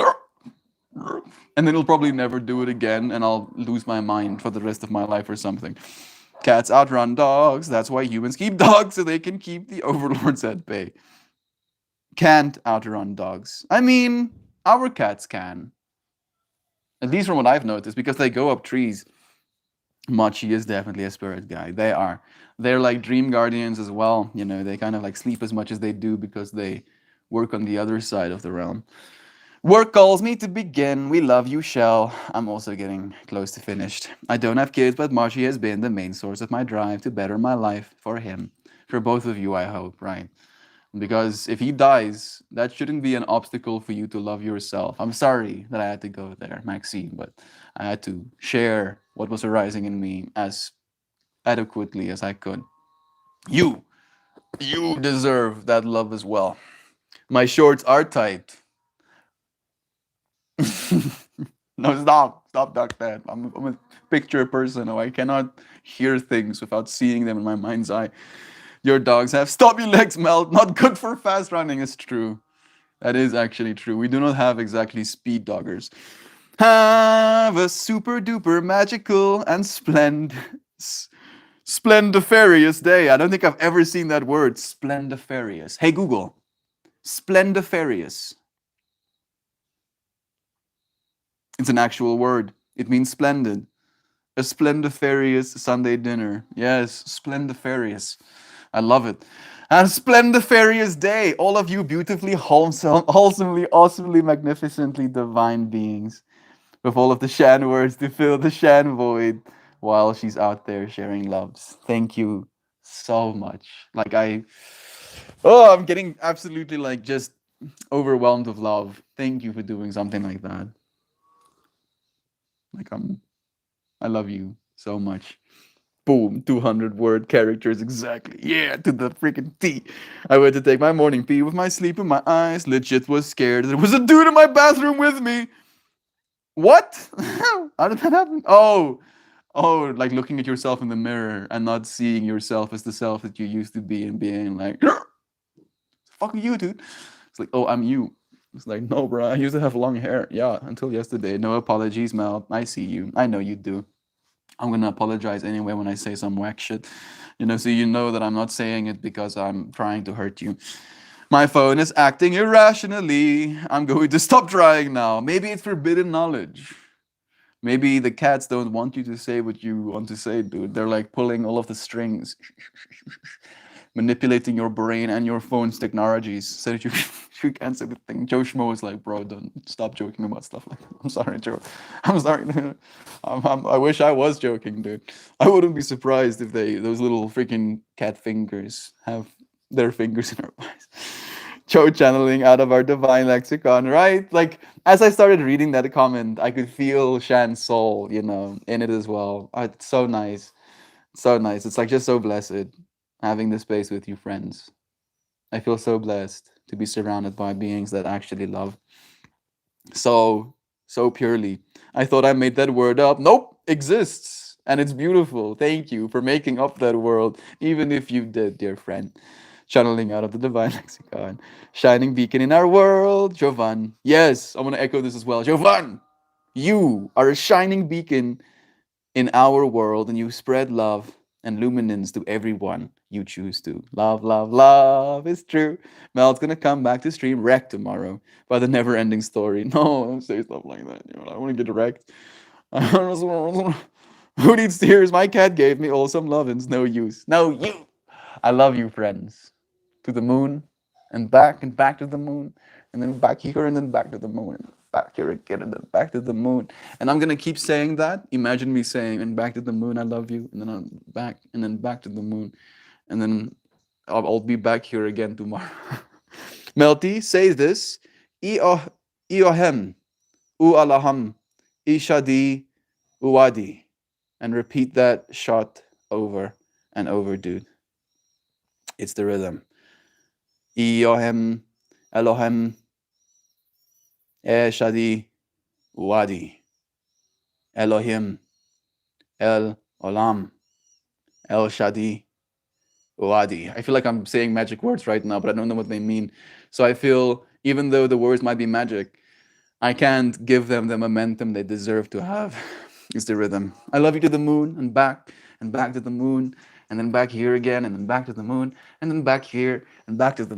And then he'll probably never do it again, and I'll lose my mind for the rest of my life or something. Cats outrun dogs. That's why humans keep dogs, so they can keep the overlords at bay. Can't outrun dogs. I mean, our cats can. At least from what I've noticed, because they go up trees. Machi is definitely a spirit guy. They are. They're like dream guardians as well. You know, they kind of like sleep as much as they do because they work on the other side of the realm. Work calls me to begin. We love you, Shell. I'm also getting close to finished. I don't have kids, but Machi has been the main source of my drive to better my life for him. For both of you, I hope, right? Because if he dies, that shouldn't be an obstacle for you to love yourself. I'm sorry that I had to go there, Maxine, but I had to share what was arising in me as adequately as I could. You, you deserve that love as well. My shorts are tight. No, stop, Doc. That I'm a picture person. Oh, I cannot hear things without seeing them in my mind's eye. Your dogs have stop your legs, Melt. Not good for fast running. It's true. That is actually true. We do not have exactly speed doggers. Have a super duper magical and splendifarious day. I don't think I've ever seen that word, splendifarious. Hey Google, splendifarious. It's an actual word. It means splendid. A splendifarious Sunday dinner. Yes, splendifarious. I love it. And splendifarious day, all of you beautifully, wholesomely, awesomely, magnificently divine beings, with all of the Shan words to fill the Shan void while she's out there sharing loves. Thank you so much. I'm getting absolutely like just overwhelmed with love. Thank you for doing something like that. Like I love you so much. Boom, 200 word characters exactly. Yeah, to the freaking T. I went to take my morning pee with my sleep in my eyes. Legit was scared. There was a dude in my bathroom with me. What? How did that happen? Oh, like looking at yourself in the mirror and not seeing yourself as the self that you used to be and being like, fuck you, dude. It's like, oh, I'm you. It's like, no, bro, I used to have long hair. Yeah, until yesterday. No apologies, Mel. I see you. I know you do. I'm gonna apologize anyway when I say some whack shit. So you know that I'm not saying it because I'm trying to hurt you. My phone is acting irrationally. I'm going to stop trying now. Maybe it's forbidden knowledge. Maybe the cats don't want you to say what you want to say, dude. They're like pulling all of the strings, manipulating your brain and your phone's technologies so that you can't say the thing. Joe Schmo is like, bro, don't stop joking about stuff like that. I'm sorry, Joe. I'm sorry. I wish I was joking, dude. I wouldn't be surprised if those little freaking cat fingers have their fingers in our eyes. Joe channeling out of our divine lexicon, right? Like as I started reading that comment, I could feel Shan's soul, in it as well. It's so nice. So nice. It's like just so blessed having this space with you, friends. I feel so blessed to be surrounded by beings that actually love so purely. I thought I made that word up. Nope, exists. And it's beautiful. Thank you for making up that world, even if you did, dear friend. Channeling out of the divine lexicon. Shining beacon in our world, Jovan. Yes, I want to echo this as well. Jovan, you are a shining beacon in our world, and you spread love and luminance to everyone you choose to. Love, love, love is true. Mel's gonna come back to stream wrecked tomorrow by the never ending story. No, don't say stuff like that. I want to get wrecked. Who needs tears? My cat gave me all some lovin's. No use. No, you. I love you, friends. To the moon and back to the moon and then back here and then back to the moon and back here again and then back to the moon. And I'm gonna keep saying that. Imagine me saying and back to the moon, I love you, and then I'm back and then back to the moon, and then I'll be back here again tomorrow. Melty, say this. Iohem, alaham, ishadi, uwadi. And repeat that shot over and over, dude. It's the rhythm. Iohem, Elohem, Shadi, Wadi, Elohim, El Olam, El Shadi, Wadi. I feel like I'm saying magic words right now, but I don't know what they mean. So I feel, even though the words might be magic, I can't give them the momentum they deserve to have. It's the rhythm. I love you to the moon and back to the moon, and then back here again, and then back to the moon, and then back here, and back to the